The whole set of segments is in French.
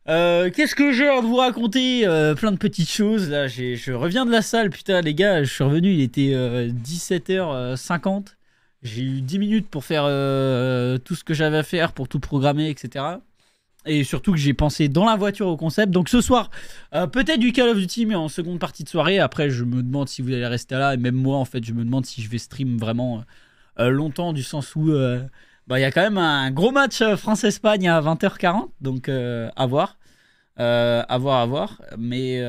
Qu'est-ce que j'ai à vous raconter? Plein de petites choses là. Je reviens de la salle, putain les gars, je suis revenu, il était 17h50. J'ai eu 10 minutes pour faire tout ce que j'avais à faire, pour tout programmer, etc. Et surtout que j'ai pensé dans la voiture au concept. Donc ce soir, peut-être du Call of Duty, mais en seconde partie de soirée. Après, je me demande si vous allez rester là. Et même moi, en fait, je me demande si je vais stream vraiment longtemps, du sens où bah, y a quand même un gros match France-Espagne à 20h40. Donc à voir. À voir, à voir. Mais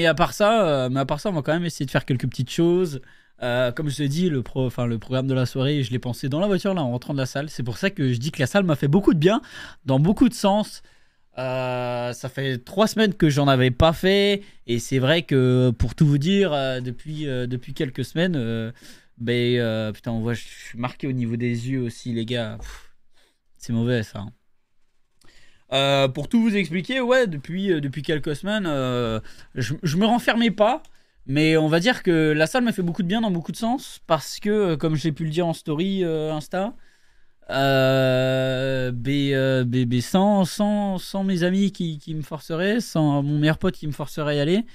à part ça, on va quand même essayer de faire quelques petites choses. Comme je te dis, le programme de la soirée, je l'ai pensé dans la voiture là en rentrant de la salle. C'est pour ça que je dis que la salle m'a fait beaucoup de bien, dans beaucoup de sens. Ça fait 3 semaines que j'en avais pas fait, et c'est vrai que pour tout vous dire, depuis quelques semaines, putain, on voit, je suis marqué au niveau des yeux aussi, les gars. Pff, c'est mauvais ça, hein. Pour tout vous expliquer, ouais, depuis quelques semaines, je me renfermais pas, mais on va dire que la salle m'a fait beaucoup de bien dans beaucoup de sens, parce que, comme j'ai pu le dire en story Insta, sans mes amis qui me forceraient, sans mon meilleur pote qui me forcerait à y aller,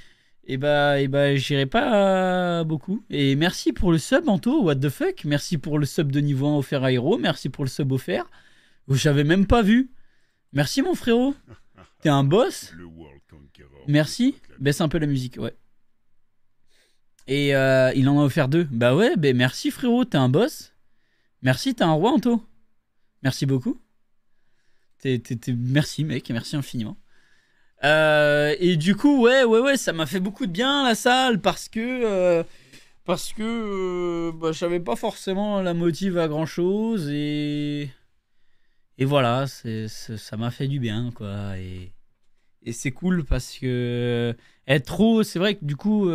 j'irai pas beaucoup. Et merci pour le sub, Anto, what the fuck, merci pour le sub de niveau 1 offert à Hero, merci pour le sub offert, j'avais même pas vu. Merci mon frérot, t'es un boss. Merci. Baisse un peu la musique, ouais. Et il en a offert 2. Bah ouais, merci frérot, t'es un boss. Merci, t'es un roi Anto. Merci beaucoup. Merci mec, merci infiniment. Et du coup, ouais, ça m'a fait beaucoup de bien la salle parce que j'avais pas forcément la motive à grand chose et voilà, ça m'a fait du bien, quoi. Et c'est cool parce que être trop, c'est vrai que du coup,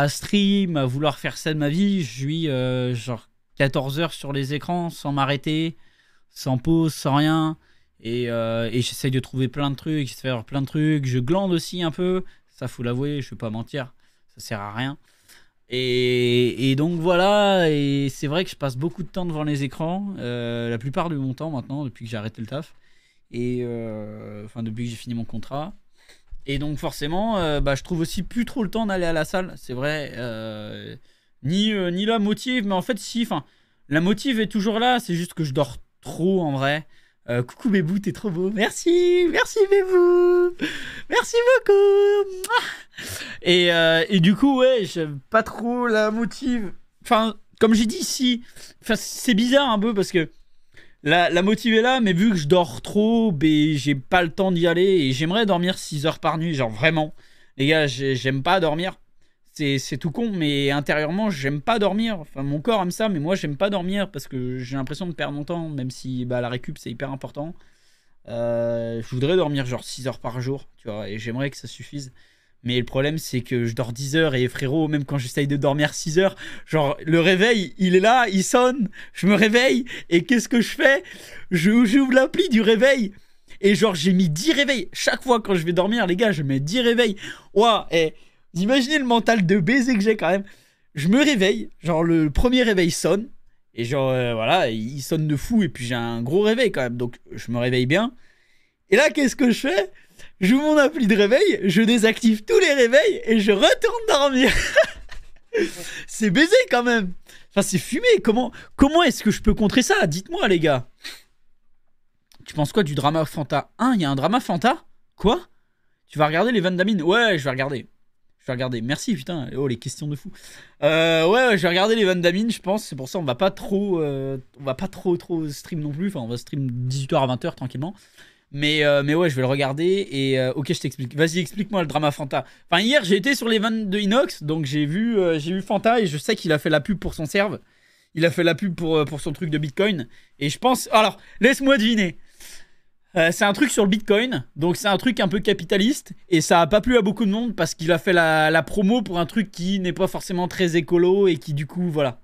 stream, à vouloir faire ça de ma vie, je suis genre 14 heures sur les écrans sans m'arrêter, sans pause, sans rien. Et j'essaye de trouver plein de trucs, j'essaie de faire plein de trucs. Je glande aussi un peu, ça faut l'avouer, je vais pas mentir, ça sert à rien. Et donc voilà, et c'est vrai que je passe beaucoup de temps devant les écrans, la plupart de mon temps maintenant, depuis que j'ai arrêté le taf, et depuis que j'ai fini mon contrat. Et donc forcément, je trouve aussi plus trop le temps d'aller à la salle, c'est vrai, ni la motive, mais en fait si, la motive est toujours là, c'est juste que je dors trop en vrai. Coucou Bébou, t'es trop beau. Merci Bébou. Merci beaucoup. Et du coup, ouais, j'aime pas trop la motive. Enfin, comme j'ai dit, si. Enfin, c'est bizarre un peu parce que la motive est là, mais vu que je dors trop, j'ai pas le temps d'y aller. Et j'aimerais dormir 6 heures par nuit, genre vraiment. Les gars, j'aime pas dormir. C'est tout con, mais intérieurement, j'aime pas dormir. Enfin, mon corps aime ça, mais moi, j'aime pas dormir parce que j'ai l'impression de perdre mon temps, même si la récup, c'est hyper important. Je voudrais dormir genre 6 heures par jour, tu vois, et j'aimerais que ça suffise. Mais le problème, c'est que je dors 10 heures et frérot, même quand j'essaye de dormir 6 heures, genre le réveil, il est là, il sonne, je me réveille, et qu'est-ce que je fais? J'ouvre l'appli du réveil, et genre j'ai mis 10 réveils. Chaque fois quand je vais dormir, les gars, je mets 10 réveils. Ouah, et imaginez le mental de baiser que j'ai quand même. Je me réveille, genre le premier réveil sonne, et genre voilà, il sonne de fou, et puis j'ai un gros réveil quand même, donc je me réveille bien. Et là, qu'est-ce que je fais? J'ouvre mon appli de réveil, je désactive tous les réveils et je retourne dormir. C'est baisé quand même. Enfin, c'est fumé. Comment est-ce que je peux contrer ça? Dites-moi, les gars. Tu penses quoi du drama Fanta 1? Il y a un drama Fanta? Quoi? Tu vas regarder les Van Damme? Ouais, je vais regarder. Merci, putain. Oh, les questions de fou. Ouais, je vais regarder les Van Damme, je pense. C'est pour ça on va pas trop stream non plus. Enfin, on va stream 18h à 20h tranquillement. Mais ouais, je vais le regarder et ok, je t'explique. Vas-y, explique-moi le drama Fanta. Enfin, hier, j'ai été sur les vannes de Inox, donc j'ai vu Fanta et je sais qu'il a fait la pub pour son serve. Il a fait la pub pour son truc de Bitcoin. Et je pense... Alors, laisse-moi deviner. C'est un truc sur le Bitcoin, donc c'est un truc un peu capitaliste. Et ça a pas plu à beaucoup de monde parce qu'il a fait la promo pour un truc qui n'est pas forcément très écolo et qui, du coup, voilà.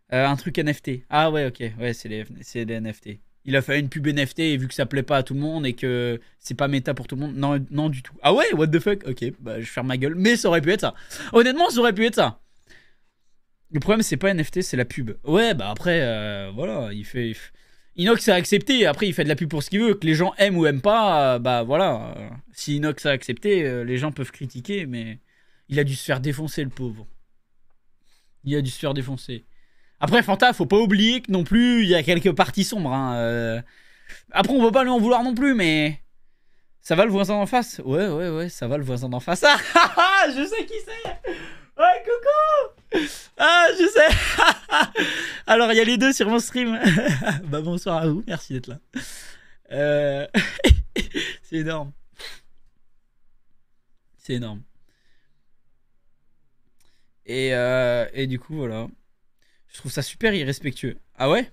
Un truc NFT. Ah ouais, ok. Ouais, c'est les NFT. Il a fait une pub NFT et vu que ça plaît pas à tout le monde et que c'est pas méta pour tout le monde, non du tout. Ah ouais, what the fuck? Ok, je ferme ma gueule. Mais ça aurait pu être ça. Honnêtement, ça aurait pu être ça. Le problème, c'est pas NFT, c'est la pub. Ouais, après, voilà, il fait... Inox a accepté, après il fait de la pub pour ce qu'il veut, que les gens aiment ou aiment pas, bah voilà. Si Inox a accepté, les gens peuvent critiquer, mais il a dû se faire défoncer le pauvre. Il a dû se faire défoncer. Après Fanta, faut pas oublier que non plus, il y a quelques parties sombres. Hein. Après on peut pas lui en vouloir non plus, mais... Ça va le voisin d'en face? Ouais, ça va le voisin d'en face. Ah, je sais qui c'est. Ouais, coucou. Ah, je sais. Alors, il y a les deux sur mon stream. Bah, bonsoir à vous, merci d'être là. C'est énorme. C'est énorme. Et du coup, voilà. Je trouve ça super irrespectueux. Ah ouais?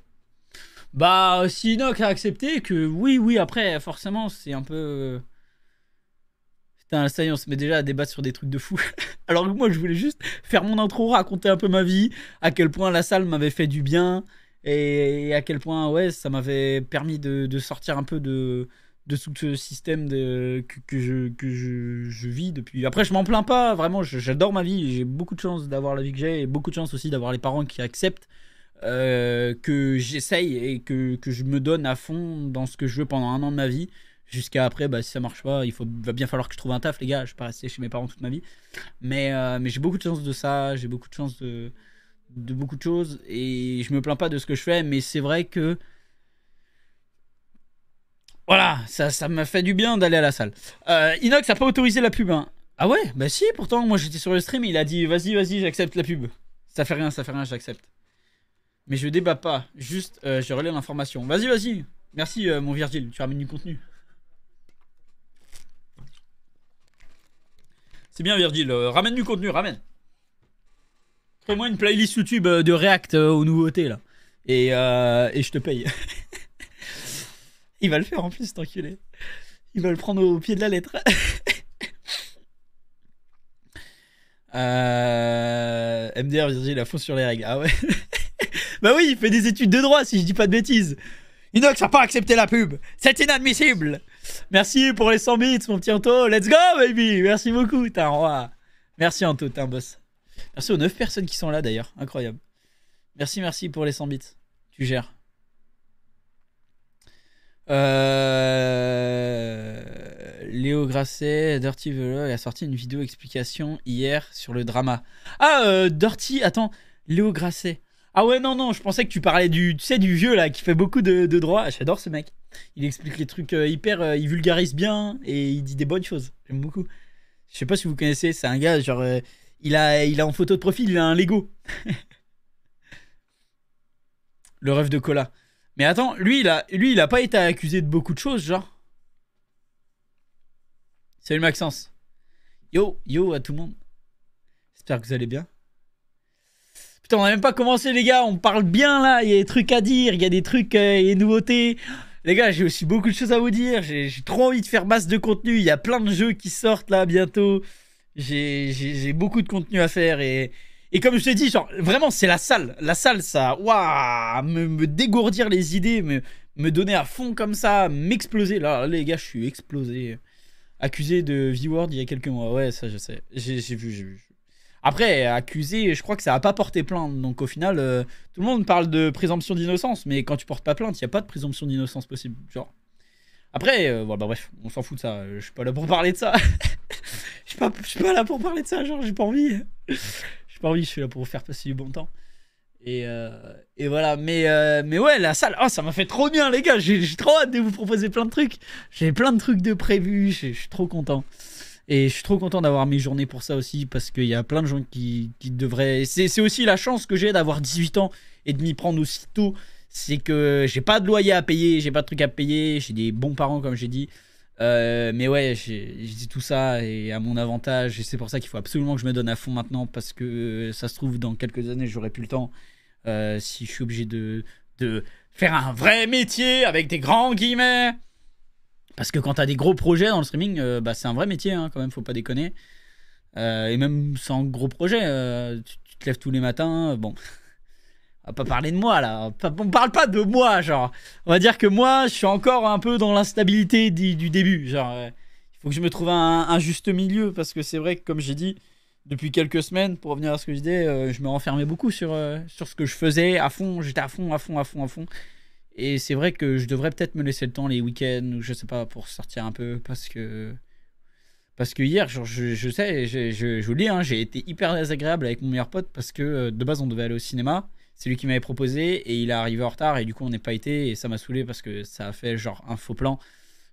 Bah, si Inox a accepté que oui, après, forcément, c'est un peu... Putain, ça y est, on se met déjà à débattre sur des trucs de fou. Alors que moi, je voulais juste faire mon intro, raconter un peu ma vie, à quel point la salle m'avait fait du bien, et à quel point, ouais, ça m'avait permis de sortir un peu de tout ce système que je vis depuis. Après, je m'en plains pas, vraiment, j'adore ma vie, j'ai beaucoup de chance d'avoir la vie que j'ai, et beaucoup de chance aussi d'avoir les parents qui acceptent que j'essaye et que je me donne à fond dans ce que je veux pendant 1 an de ma vie. Jusqu'à après, bah, si ça marche pas, va bien falloir que je trouve un taf, les gars. Je vais pas rester chez mes parents toute ma vie. Mais j'ai beaucoup de chance de ça, j'ai beaucoup de chance de beaucoup de choses. Et je me plains pas de ce que je fais, mais c'est vrai que... Voilà, ça m'a fait du bien d'aller à la salle. Inox a pas autorisé la pub. Hein. Ah ouais? Bah si, pourtant, moi j'étais sur le stream, il a dit vas-y, j'accepte la pub. Ça fait rien, j'accepte. Mais je débat pas, juste je relais l'information. Vas-y. Merci mon Virgile, tu ramènes du contenu. C'est bien Virgile, ramène du contenu, ramène. Crée-moi une playlist YouTube de React aux nouveautés là. Et je te paye. Il va le faire en plus, cet enculé. Il va le prendre au pied de la lettre. MDR Virgile, à fond sur les règles. Ah ouais. Bah oui, il fait des études de droit si je dis pas de bêtises. Inox a pas accepté la pub. C'est inadmissible. Merci pour les 100 bits, mon petit Anto. Let's go, baby. Merci beaucoup, t'es un roi. Merci, Anto, t'es un boss. Merci aux 9 personnes qui sont là, d'ailleurs. Incroyable. Merci pour les 100 bits. Tu gères. Léo Grasset, Dirty Vlog a sorti une vidéo explication hier sur le drama. Ah, Dirty, attends. Léo Grasset. Ah ouais, non, je pensais que tu parlais du vieux là qui fait beaucoup de droit. J'adore ce mec. Il explique les trucs hyper, il vulgarise bien et il dit des bonnes choses. J'aime beaucoup. Je sais pas si vous connaissez, c'est un gars genre, il a en photo de profil, il a un Lego. Le rêve de Cola. Mais attends, lui, il a pas été accusé de beaucoup de choses, genre. Salut Maxence. Yo à tout le monde. J'espère que vous allez bien. Putain, on a même pas commencé, les gars. On parle bien là. Il y a des trucs à dire. Il y a des trucs et nouveautés. Les gars, j'ai aussi beaucoup de choses à vous dire. J'ai trop envie de faire masse de contenu. Il y a plein de jeux qui sortent là bientôt. J'ai beaucoup de contenu à faire. Et comme je te dis, genre, vraiment, c'est la salle. La salle, ça, waouh, me dégourdir les idées, me donner à fond comme ça, m'exploser. Là, les gars, je suis explosé. Accusé de V-Word il y a quelques mois. Ouais, ça, je sais. J'ai vu. Après, accusé, je crois que ça n'a pas porté plainte. Donc au final, tout le monde parle de présomption d'innocence. Mais quand tu portes pas plainte, il n'y a pas de présomption d'innocence possible. Genre. Après, voilà, bah, bref, on s'en fout de ça. Je suis pas là pour parler de ça. Je suis pas là pour parler de ça. Genre, j'ai pas envie. J'ai pas envie, je suis là pour vous faire passer du bon temps. Et voilà. Mais ouais, la salle, oh, ça m'a fait trop bien, les gars. J'ai trop hâte de vous proposer plein de trucs. J'ai plein de trucs de prévus. Je suis trop content. Et je suis trop content d'avoir mes journées pour ça aussi, parce qu'il y a plein de gens qui devraient... C'est aussi la chance que j'ai d'avoir 18 ans et de m'y prendre aussitôt. C'est que j'ai pas de loyer à payer, j'ai pas de trucs à payer, j'ai des bons parents comme j'ai dit. Mais ouais, j'ai dit tout ça et à mon avantage. Et c'est pour ça qu'il faut absolument que je me donne à fond maintenant, parce que ça se trouve dans quelques années j'aurai plus le temps. Si je suis obligé de faire un vrai métier avec des grands guillemets. Parce que quand t'as des gros projets dans le streaming, bah c'est un vrai métier, hein, quand même, faut pas déconner. Et même sans gros projet, tu te lèves tous les matins, bon. On va pas parler de moi, là. On parle pas de moi, genre. On va dire que moi, je suis encore un peu dans l'instabilité du début. Genre, il faut que je me trouve un juste milieu, parce que c'est vrai que, comme j'ai dit, depuis quelques semaines, pour revenir à ce que je disais, je me renfermais beaucoup sur ce que je faisais, à fond. J'étais à fond. Et c'est vrai que je devrais peut-être me laisser le temps les week-ends ou je sais pas pour sortir un peu parce que hier, genre, je sais, je vous le dis, hein, j'ai été hyper désagréable avec mon meilleur pote parce que de base on devait aller au cinéma. C'est lui qui m'avait proposé et il est arrivé en retard et du coup on n'est pas été et ça m'a saoulé parce que ça a fait genre un faux plan.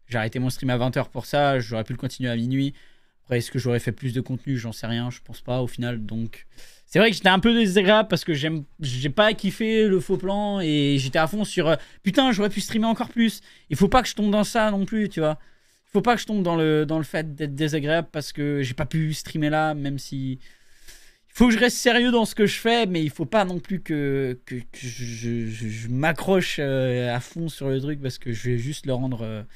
J'ai arrêté mon stream à 20h pour ça, j'aurais pu le continuer à minuit. Après, est-ce que j'aurais fait plus de contenu? J'en sais rien, je pense pas au final. Donc, c'est vrai que j'étais un peu désagréable parce que j'ai pas kiffé le faux plan et j'étais à fond sur putain, j'aurais pu streamer encore plus. Il faut pas que je tombe dans ça non plus, tu vois. Il faut pas que je tombe dans le fait d'être désagréable parce que j'ai pas pu streamer là, même si. Il faut que je reste sérieux dans ce que je fais, mais il faut pas non plus que je m'accroche à fond sur le truc parce que je vais juste le rendre.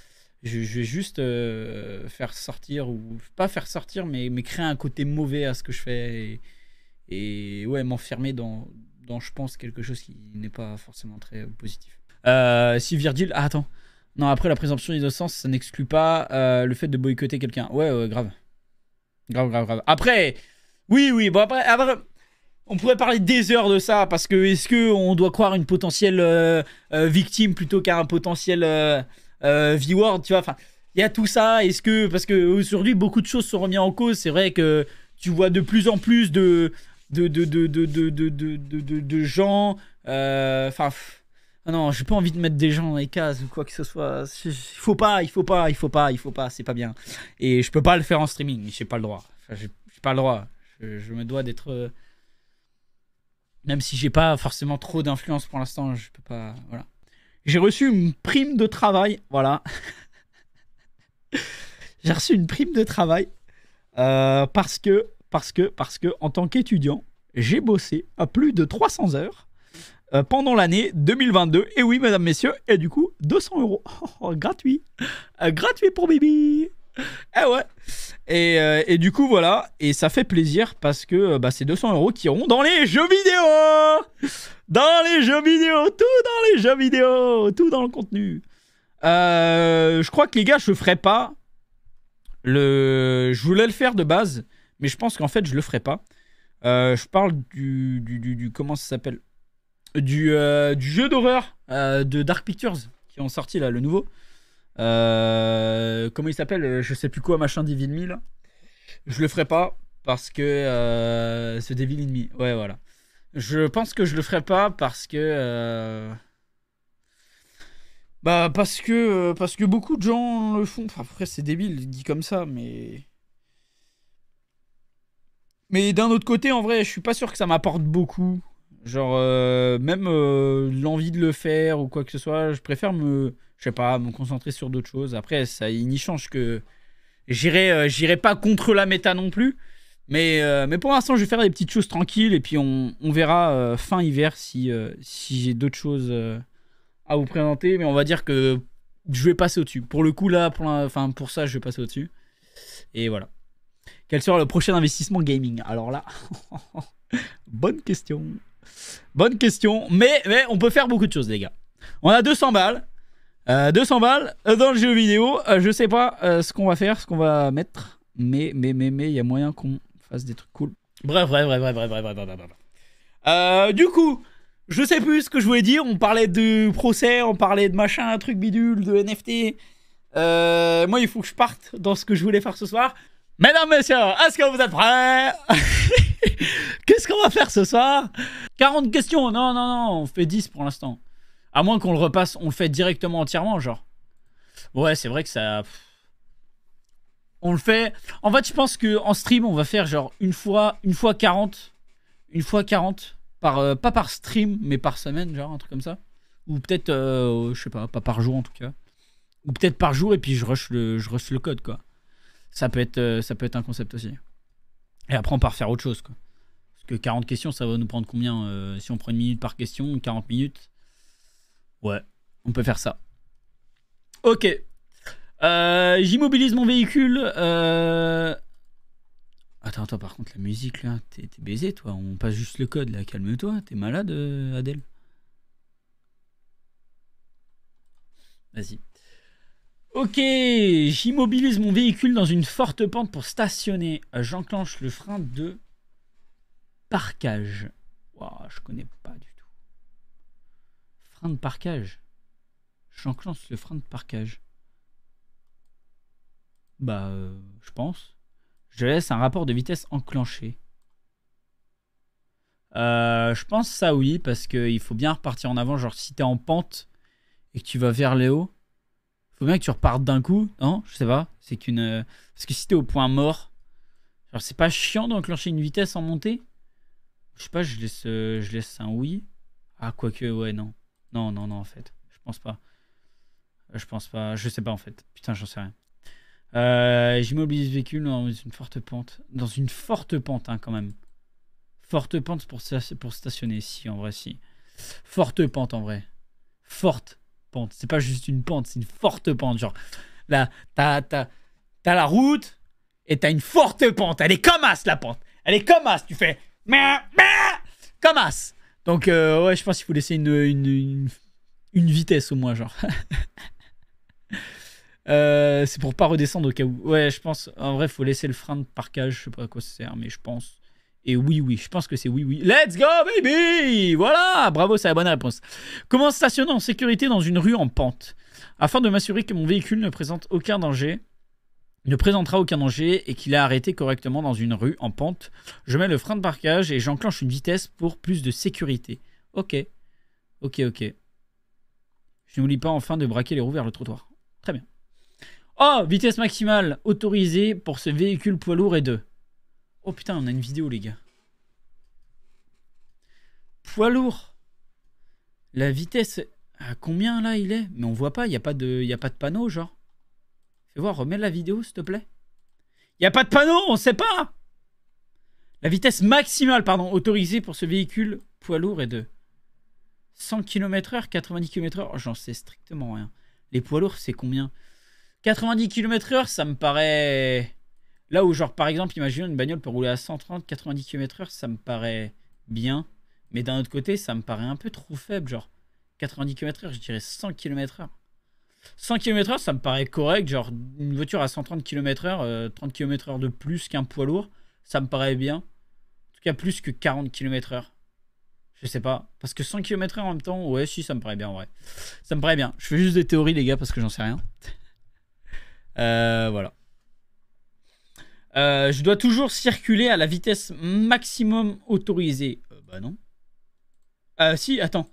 Je vais juste faire sortir, ou pas faire sortir, mais créer un côté mauvais à ce que je fais et ouais, m'enfermer dans, je pense, quelque chose qui n'est pas forcément très positif. Si Virgile. Ah, attends. Non, après la présomption d'innocence, ça n'exclut pas le fait de boycotter quelqu'un. Ouais, ouais, grave. Grave. Après, oui, bon, après on pourrait parler des heures de ça, parce que est-ce qu'on doit croire une potentielle victime plutôt qu'un potentiel. V-Word, tu vois, enfin, il y a tout ça. Est-ce que, parce que aujourd'hui beaucoup de choses sont remises en cause, c'est vrai que tu vois de plus en plus de gens, enfin, non, j'ai pas envie de mettre des gens dans les cases ou quoi que ce soit. Il faut pas, c'est pas bien. Et je peux pas le faire en streaming, j'ai pas le droit. Enfin, j'ai pas le droit. Je me dois d'être, même si j'ai pas forcément trop d'influence pour l'instant, je peux pas, voilà. J'ai reçu une prime de travail, voilà. J'ai reçu une prime de travail parce que, en tant qu'étudiant, j'ai bossé à plus de 300 heures pendant l'année 2022. Et oui, mesdames, messieurs, et du coup, 200 €. Gratuit. Gratuit pour Bibi. Eh ouais. Et du coup, voilà. Et ça fait plaisir parce que c'est 200 € qui iront dans les jeux vidéo. Dans les jeux vidéo. Tout dans les jeux vidéo. Tout dans le contenu. Je crois que les gars, je ferai pas. Je voulais le faire de base. Mais je pense qu'en fait, je le ferai pas. Je parle du comment ça s'appelle, du jeu d'horreur de Dark Pictures qui ont sorti là, le nouveau. Comment il s'appelle, je sais plus quoi, machin Devil Me là. Je le ferai pas parce que ce Devil in Me, ouais, voilà. Je pense que je le ferai pas parce que parce que beaucoup de gens le font. Enfin, après c'est débile dit comme ça, mais d'un autre côté, en vrai, je suis pas sûr que ça m'apporte beaucoup. Genre, même l'envie de le faire ou quoi que ce soit, je préfère je sais pas, me concentrer sur d'autres choses. Après, ça y change que j'irai pas contre la méta non plus. Mais pour l'instant, je vais faire des petites choses tranquilles et puis on verra fin hiver si j'ai d'autres choses à vous présenter. Mais on va dire que je vais passer au-dessus. Pour le coup, là, pour ça, je vais passer au-dessus. Et voilà. Quel sera le prochain investissement gaming? Alors là, bonne question. Bonne question. Mais on peut faire beaucoup de choses, les gars. On a 200 balles. 200 balles dans le jeu vidéo. Je sais pas ce qu'on va faire, ce qu'on va mettre. Mais il y a moyen qu'on fasse des trucs cool. Bref. Du coup, je sais plus ce que je voulais dire. On parlait de procès, on parlait de machin, truc bidule, de NFT. Moi, il faut que je parte dans ce que je voulais faire ce soir. Mesdames, messieurs, est-ce que vous êtes prêts? Qu'est-ce qu'on va faire ce soir? 40 questions. Non, on fait 10 pour l'instant. À moins qu'on le repasse, on le fait directement entièrement, genre. Ouais, c'est vrai que ça... On le fait... En fait, je pense qu'en stream, on va faire genre une fois 40. Une fois 40. Pas par stream, mais par semaine, genre, un truc comme ça. Ou peut-être, je sais pas par jour en tout cas. Ou peut-être par jour et puis je rush le code, quoi. Ça peut être un concept aussi. Et après, on part faire autre chose, quoi. Parce que 40 questions, ça va nous prendre combien si on prend 1 minute par question, 40 minutes. Ouais, on peut faire ça. Ok. J'immobilise mon véhicule. Attends, par contre, la musique, là, t'es baisé, toi. On passe juste le code, là. Calme-toi. T'es malade, Adèle? Vas-y. Ok, j'immobilise mon véhicule dans une forte pente pour stationner. J'enclenche le frein de parquage. Wow, je connais pas du tout. Frein de parquage. J'enclenche le frein de parquage. Bah, je pense. Je laisse un rapport de vitesse enclenché. Je pense ça oui, parce qu'il faut bien repartir en avant. Genre, si t'es en pente et que tu vas vers le haut, faut bien que tu repartes d'un coup. Non, je sais pas. C'est qu'une. Parce que si t'es au point mort, genre, c'est pas chiant d'enclencher une vitesse en montée. Je sais pas, je laisse un oui. Ah, quoique, ouais, non. Non, non, non, en fait. Je pense pas. Je pense pas. Je sais pas, en fait. Putain, j'en sais rien. J'immobilise le véhicule dans une forte pente. Dans une forte pente, hein, quand même. Forte pente pour stationner. Si, en vrai, si. Forte pente, en vrai. Forte pente. C'est pas juste une pente, c'est une forte pente. Genre, là, t'as la route et t'as une forte pente. Elle est comme as, la pente. Elle est comme as. Tu fais... Comme as. Donc, ouais, je pense qu'il faut laisser une vitesse au moins, genre. C'est pour pas redescendre au cas où. Ouais, je pense. En vrai, faut laisser le frein de parquage. Je sais pas à quoi ça sert, mais je pense. Et oui, oui. Je pense que c'est oui, oui. Let's go, baby! Voilà! Bravo, c'est la bonne réponse. Comment stationner en sécurité dans une rue en pente? Afin de m'assurer que mon véhicule ne présentera aucun danger et qu'il est arrêté correctement dans une rue en pente, je mets le frein de parquage et j'enclenche une vitesse pour plus de sécurité. Ok. Ok, ok. Je n'oublie pas enfin de braquer les roues vers le trottoir. Très bien. Oh, vitesse maximale autorisée pour ce véhicule poids lourd est 2. Oh putain, on a une vidéo, les gars. Poids lourd. La vitesse... À combien, là, il est? Mais on voit pas, il n'y a pas de panneau, genre. Fais voir, remets la vidéo, s'il te plaît. Il n'y a pas de panneau, on sait pas. La vitesse maximale, pardon, autorisée pour ce véhicule poids lourd est de 100 km/h, 90 km/h. Oh, j'en sais strictement rien. Les poids lourds, c'est combien? 90 km/h, ça me paraît... Là où, genre, par exemple, imaginons une bagnole peut rouler à 130, 90 km/h, ça me paraît bien. Mais d'un autre côté, ça me paraît un peu trop faible, genre. 90 km/h, je dirais 100 km/h. 100 km/h, ça me paraît correct. Genre, une voiture à 130 km/h, 30 km/h de plus qu'un poids lourd, ça me paraît bien. En tout cas, plus que 40 km/h. Je sais pas. Parce que 100 km/h en même temps, ouais, si, ça me paraît bien, en vrai. Ça me paraît bien. Je fais juste des théories, les gars, parce que j'en sais rien. Voilà. Je dois toujours circuler à la vitesse maximum autorisée. Bah non. Si, attends.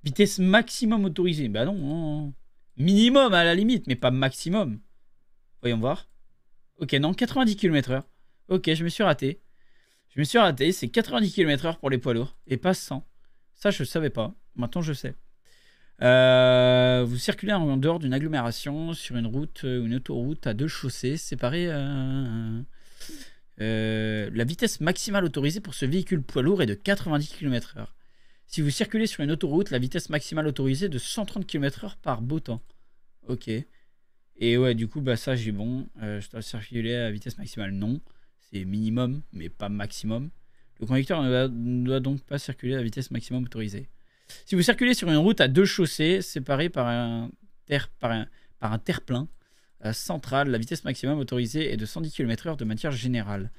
Vitesse maximum autorisée. Bah non, non. Minimum à la limite, mais pas maximum. Voyons voir. Ok, non, 90 km/h. Ok, je me suis raté. Je me suis raté, c'est 90 km/h pour les poids lourds et pas 100. Ça, je ne savais pas. Maintenant, je sais. Vous circulez en dehors d'une agglomération sur une route ou une autoroute à 2 chaussées séparées. La vitesse maximale autorisée pour ce véhicule poids lourd est de 90 km/h. Si vous circulez sur une autoroute, la vitesse maximale autorisée est de 130 km/h par beau temps. Ok. Et ouais, du coup, bah ça, j'ai bon. Je dois circuler à vitesse maximale. Non. C'est minimum, mais pas maximum. Le conducteur ne doit donc pas circuler à la vitesse maximum autorisée. Si vous circulez sur une route à 2 chaussées séparées par un terre-plein central, la vitesse maximum autorisée est de 110 km/h de manière générale.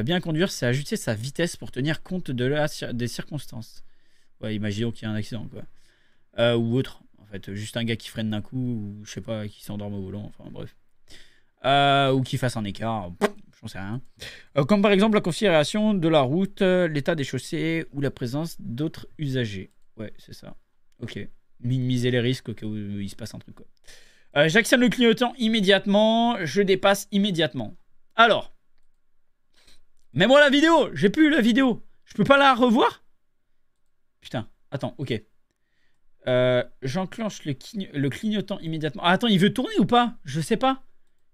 Bien conduire, c'est ajuster sa vitesse pour tenir compte des circonstances. Ouais, imaginons qu'il y a un accident, quoi. Ou autre. En fait, juste un gars qui freine d'un coup, ou je sais pas, qui s'endorme au volant, enfin bref. Ou qui fasse un écart, j'en sais rien. Comme par exemple la configuration de la route, l'état des chaussées ou la présence d'autres usagers. Ouais, c'est ça. Ok. Minimiser les risques au cas où il se passe un truc, quoi. J'actionne le clignotant immédiatement, je dépasse immédiatement. Alors, mets-moi la vidéo, j'ai plus la vidéo. Je peux pas la revoir? Putain, attends, ok. J'enclenche le clignotant immédiatement. Ah, attends, il veut tourner ou pas? Je sais pas.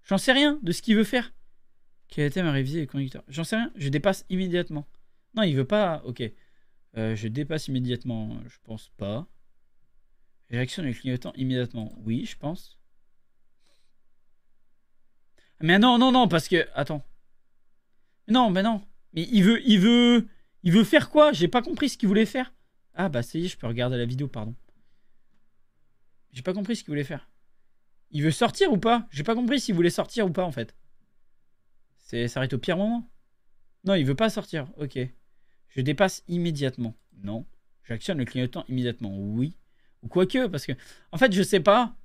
J'en sais rien de ce qu'il veut faire. Quel était ma révisée des conducteurs? J'en sais rien, je dépasse immédiatement. Non, il veut pas, ok. Je dépasse immédiatement, je pense pas. J'actionne le clignotant immédiatement. Oui, je pense. Mais non, non, non, parce que... Attends. Non, mais non. Mais il veut faire quoi? J'ai pas compris ce qu'il voulait faire. Ah bah ça y est, je peux regarder la vidéo, pardon. J'ai pas compris ce qu'il voulait faire. Il veut sortir ou pas? J'ai pas compris s'il voulait sortir ou pas, en fait. Ça arrête au pire moment? Non, il veut pas sortir. Ok. Je dépasse immédiatement. Non. J'actionne le clignotant immédiatement. Oui. Ou quoique, parce que... En fait, je sais pas.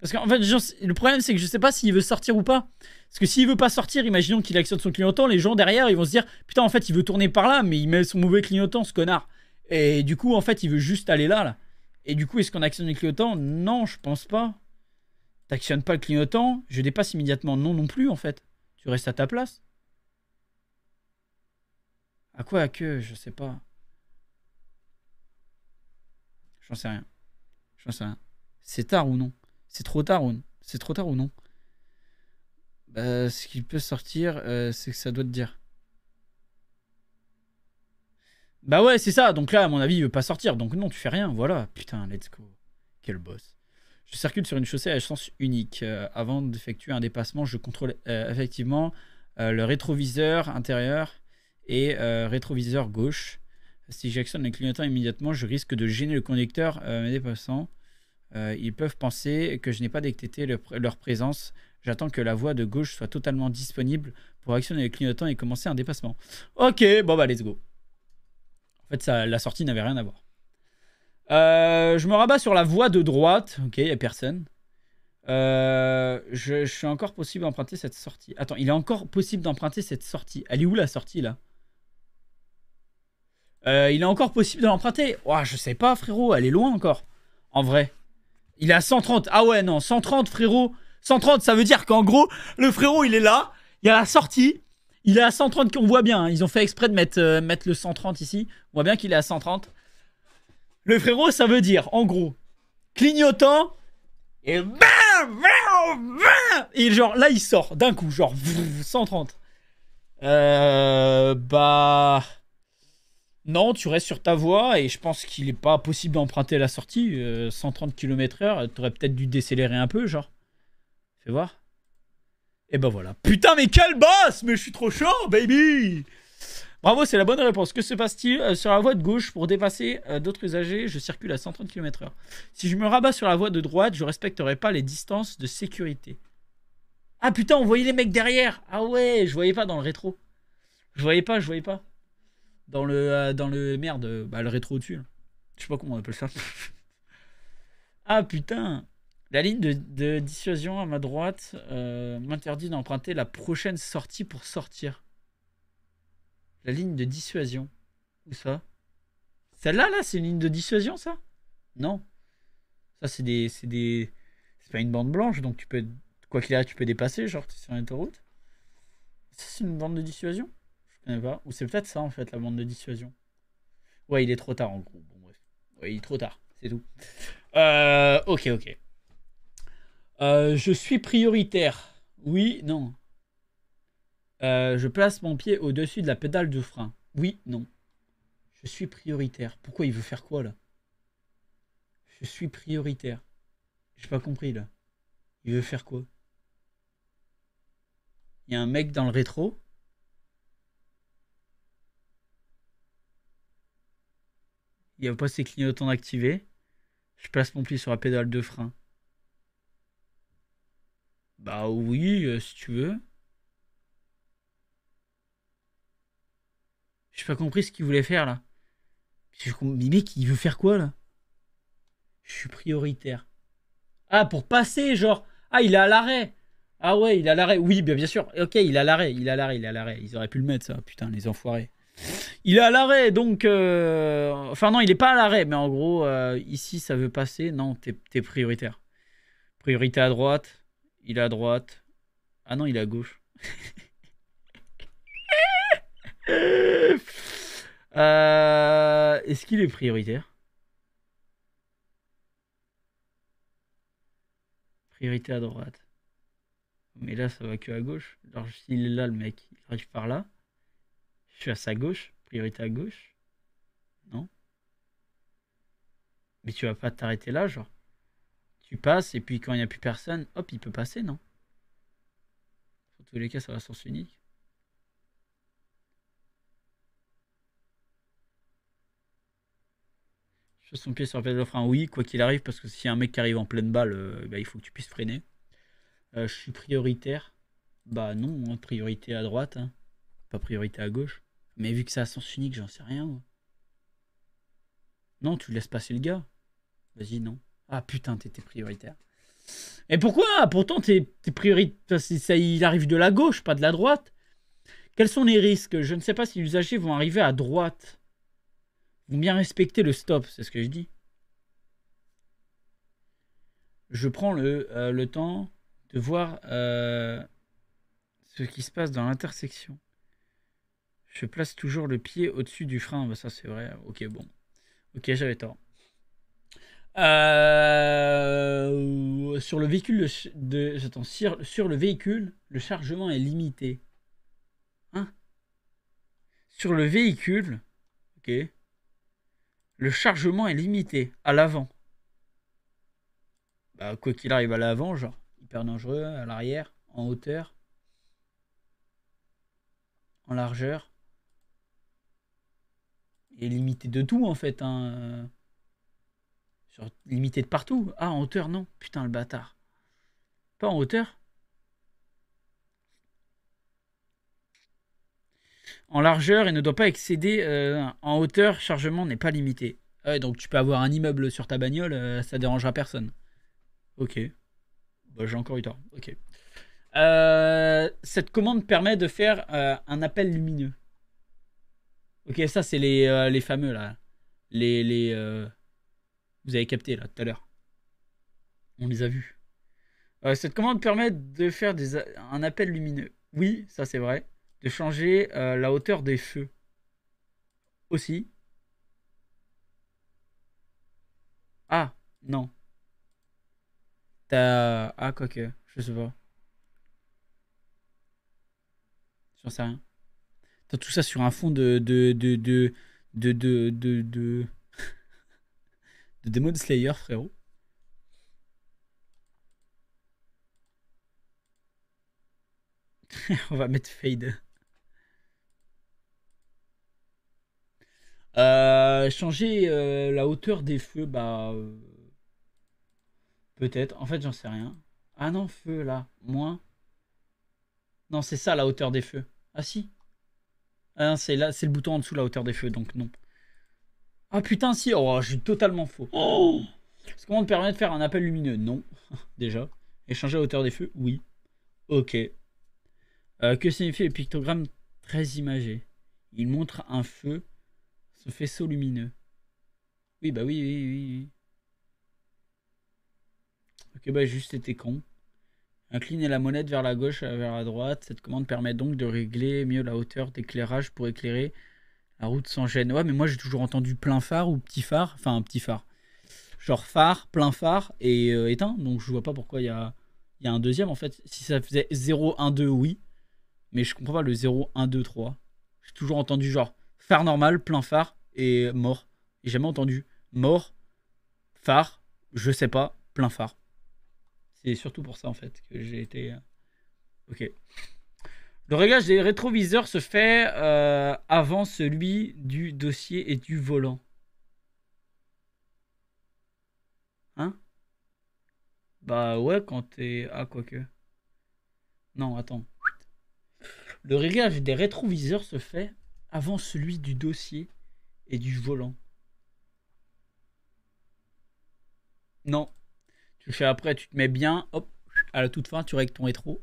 Parce qu'en fait, le problème, c'est que je sais pas s'il veut sortir ou pas. Parce que s'il veut pas sortir, imaginons qu'il actionne son clignotant, les gens derrière, ils vont se dire putain, en fait, il veut tourner par là, mais il met son mauvais clignotant, ce connard. Et du coup, en fait, il veut juste aller là. Et du coup, est-ce qu'on actionne le clignotant? Non, je pense pas. T'actionnes pas le clignotant, je dépasse immédiatement. Non, non plus, en fait. Tu restes à ta place. À quoi à que? Je sais pas. J'en sais rien. J'en sais rien. C'est tard ou non? C'est trop tard ou non? C'est trop tard ou non? Bah, ce qui peut sortir, c'est que ça doit te dire. Bah ouais, c'est ça. Donc là, à mon avis, il veut pas sortir. Donc non, tu fais rien. Voilà. Putain, let's go. Quel boss. Je circule sur une chaussée à sens unique. Avant d'effectuer un dépassement, je contrôle effectivement le rétroviseur intérieur et rétroviseur gauche. Si j'actionne le clignotant immédiatement, je risque de gêner le conducteur mes dépassants. Ils peuvent penser que je n'ai pas détecté leur présence. J'attends que la voie de gauche soit totalement disponible pour actionner le clignotant et commencer un dépassement. Ok, bon bah let's go. En fait, la sortie n'avait rien à voir. Je me rabats sur la voie de droite. Ok, il n'y a personne. Je suis encore possible d'emprunter cette sortie. Attends, il est encore possible d'emprunter cette sortie. Elle est où la sortie là? Il est encore possible de l'emprunter. Oh, je sais pas, frérot. Elle est loin encore. En vrai. Il est à 130. Ah ouais, non. 130, frérot. 130, ça veut dire qu'en gros, le frérot, il est là. Il y a la sortie. Il est à 130 qu'on voit bien. Hein. Ils ont fait exprès de mettre le 130 ici. On voit bien qu'il est à 130. Le frérot, ça veut dire, en gros, clignotant. Et bam, bam, bam. Et genre, là, il sort d'un coup. Genre, 130. Bah... Non, tu restes sur ta voie et je pense qu'il n'est pas possible d'emprunter la sortie. 130 km/h, t'aurais peut-être dû décélérer un peu, genre. Fais voir. Et ben voilà. Putain, mais quel boss! Mais je suis trop chaud, baby! Bravo, c'est la bonne réponse. Que se passe-t-il sur la voie de gauche pour dépasser d'autres usagers? Je circule à 130 km/h. Si je me rabats sur la voie de droite, je respecterai pas les distances de sécurité. Ah putain, on voyait les mecs derrière. Ah ouais, je voyais pas dans le rétro. Je voyais pas. Dans le merde, bah, le rétro au-dessus. Je sais pas comment on appelle ça. Ah putain. La ligne de dissuasion à ma droite m'interdit d'emprunter la prochaine sortie pour sortir. La ligne de dissuasion. Où ça? Celle-là, là, c'est une ligne de dissuasion, ça? Non. Ça, c'est pas une bande blanche, donc tu peux... Quoi qu'il arrive, tu peux dépasser, genre, tu es sur une autoroute. Ça, c'est une bande de dissuasion? Je connais pas. Ou c'est peut-être ça, en fait, la bande de dissuasion. Ouais, il est trop tard, en gros. Bon, bref. Ouais, il est trop tard, c'est tout. Ok. Je suis prioritaire. Oui, non. Je place mon pied au-dessus de la pédale de frein. Oui, non. Je suis prioritaire. Pourquoi il veut faire quoi, là? Je suis prioritaire. J'ai pas compris, là. Il veut faire quoi? Il y a un mec dans le rétro. Il n'y a pas ses clignotants activés. Je place mon pied sur la pédale de frein. Bah oui, si tu veux. J'ai pas compris ce qu'il voulait faire, là. Mais mec, il veut faire quoi, là? Je suis prioritaire. Ah, pour passer, genre. Ah, il est à l'arrêt. Ah ouais, il est à l'arrêt. Oui, bien sûr. Ok, il est à l'arrêt. Ils auraient pu le mettre, ça. Putain, les enfoirés. Il est à l'arrêt, donc... Enfin, non, il est pas à l'arrêt, mais en gros, ici, ça veut passer. Non, t'es prioritaire. Priorité à droite. Il est à droite. Ah non, il est à gauche. Est-ce qu'il est prioritaire? Priorité à droite. Mais là, ça va que à gauche. Alors, s'il est là, le mec, il arrive par là. Je suis à sa gauche. Priorité à gauche. Non. Mais tu vas pas t'arrêter là, genre. Tu passes, et puis quand il n'y a plus personne, hop, il peut passer, non? Dans tous les cas, ça va sens unique. Je son pied sur la pédale de frein, oui, quoi qu'il arrive, parce que s'il y a un mec qui arrive en pleine balle, bah, il faut que tu puisses freiner. Je suis prioritaire. Bah non, hein, priorité à droite, hein. Pas priorité à gauche. Mais vu que c'est à sens unique, j'en sais rien. Moi. Non, tu laisses passer le gars. Vas-y, non. Ah putain, t'étais prioritaire. Et pourquoi? Pourtant, tes priorités, ça, il arrive de la gauche, pas de la droite. Quels sont les risques? Je ne sais pas si les usagers vont arriver à droite. Vont bien respecter le stop, c'est ce que je dis. Je prends le temps de voir ce qui se passe dans l'intersection. Je place toujours le pied au-dessus du frein. Bah, ça, c'est vrai. Ok, bon. Ok, j'avais tort. Sur le véhicule sur le véhicule, le chargement est limité. Hein? Sur le véhicule, ok. Le chargement est limité à l'avant. Bah, quoi qu'il arrive à l'avant, genre hyper dangereux, à l'arrière, en hauteur, en largeur. Et limité de tout en fait, hein. Limité de partout. Ah, en hauteur, non. Putain, le bâtard. Pas en hauteur. En largeur, il ne doit pas excéder. En hauteur, chargement n'est pas limité. Ouais, donc tu peux avoir un immeuble sur ta bagnole, ça dérangera personne. Ok. Bah, j'ai encore eu tort. Ok. Cette commande permet de faire un appel lumineux. Ok, ça c'est les fameux là. Vous avez capté là tout à l'heure. On les a vus. Cette commande permet de faire un appel lumineux. Oui, ça c'est vrai. De changer la hauteur des feux. Aussi. Ah, non. Ah, quoique. Je sais pas. J'en sais rien. T'as tout ça sur un fond de Demon Slayer, frérot. On va mettre Fade. Changer la hauteur des feux, bah... peut-être. En fait, j'en sais rien. Ah non, feu, là. Moins. Non, c'est ça, la hauteur des feux. Ah si. Ah, c'est là, c'est le bouton en dessous, la hauteur des feux, donc non. Ah putain, si. Oh, je suis totalement faux. Oh, est-ce qu'on te permet de faire un appel lumineux? Non. Déjà. Et changer la hauteur des feux? Oui. Ok. Que signifie le pictogramme très imagé? Il montre un feu, ce faisceau lumineux. Oui, bah oui, oui, oui, oui. Ok, bah juste été con. Inclinez la molette vers la gauche, vers la droite. Cette commande permet donc de régler mieux la hauteur d'éclairage pour éclairer la route sans gêne. Ouais, mais moi j'ai toujours entendu plein phare ou petit phare. Enfin, un petit phare. Genre phare, plein phare et éteint. Donc je vois pas pourquoi il y a un deuxième en fait. Si ça faisait 0, 1, 2, oui. Mais je comprends pas le 0, 1, 2, 3. J'ai toujours entendu genre phare normal, plein phare et mort. J'ai jamais entendu mort, phare, je sais pas, plein phare. C'est surtout pour ça en fait que j'ai été... Ok. Le réglage des rétroviseurs se fait avant celui du dossier et du volant. Hein? Bah ouais, quand t'es... Ah, quoique. Non, attends. Le réglage des rétroviseurs se fait avant celui du dossier et du volant. Non. Tu le fais après, tu te mets bien, hop, à la toute fin, tu règles ton rétro.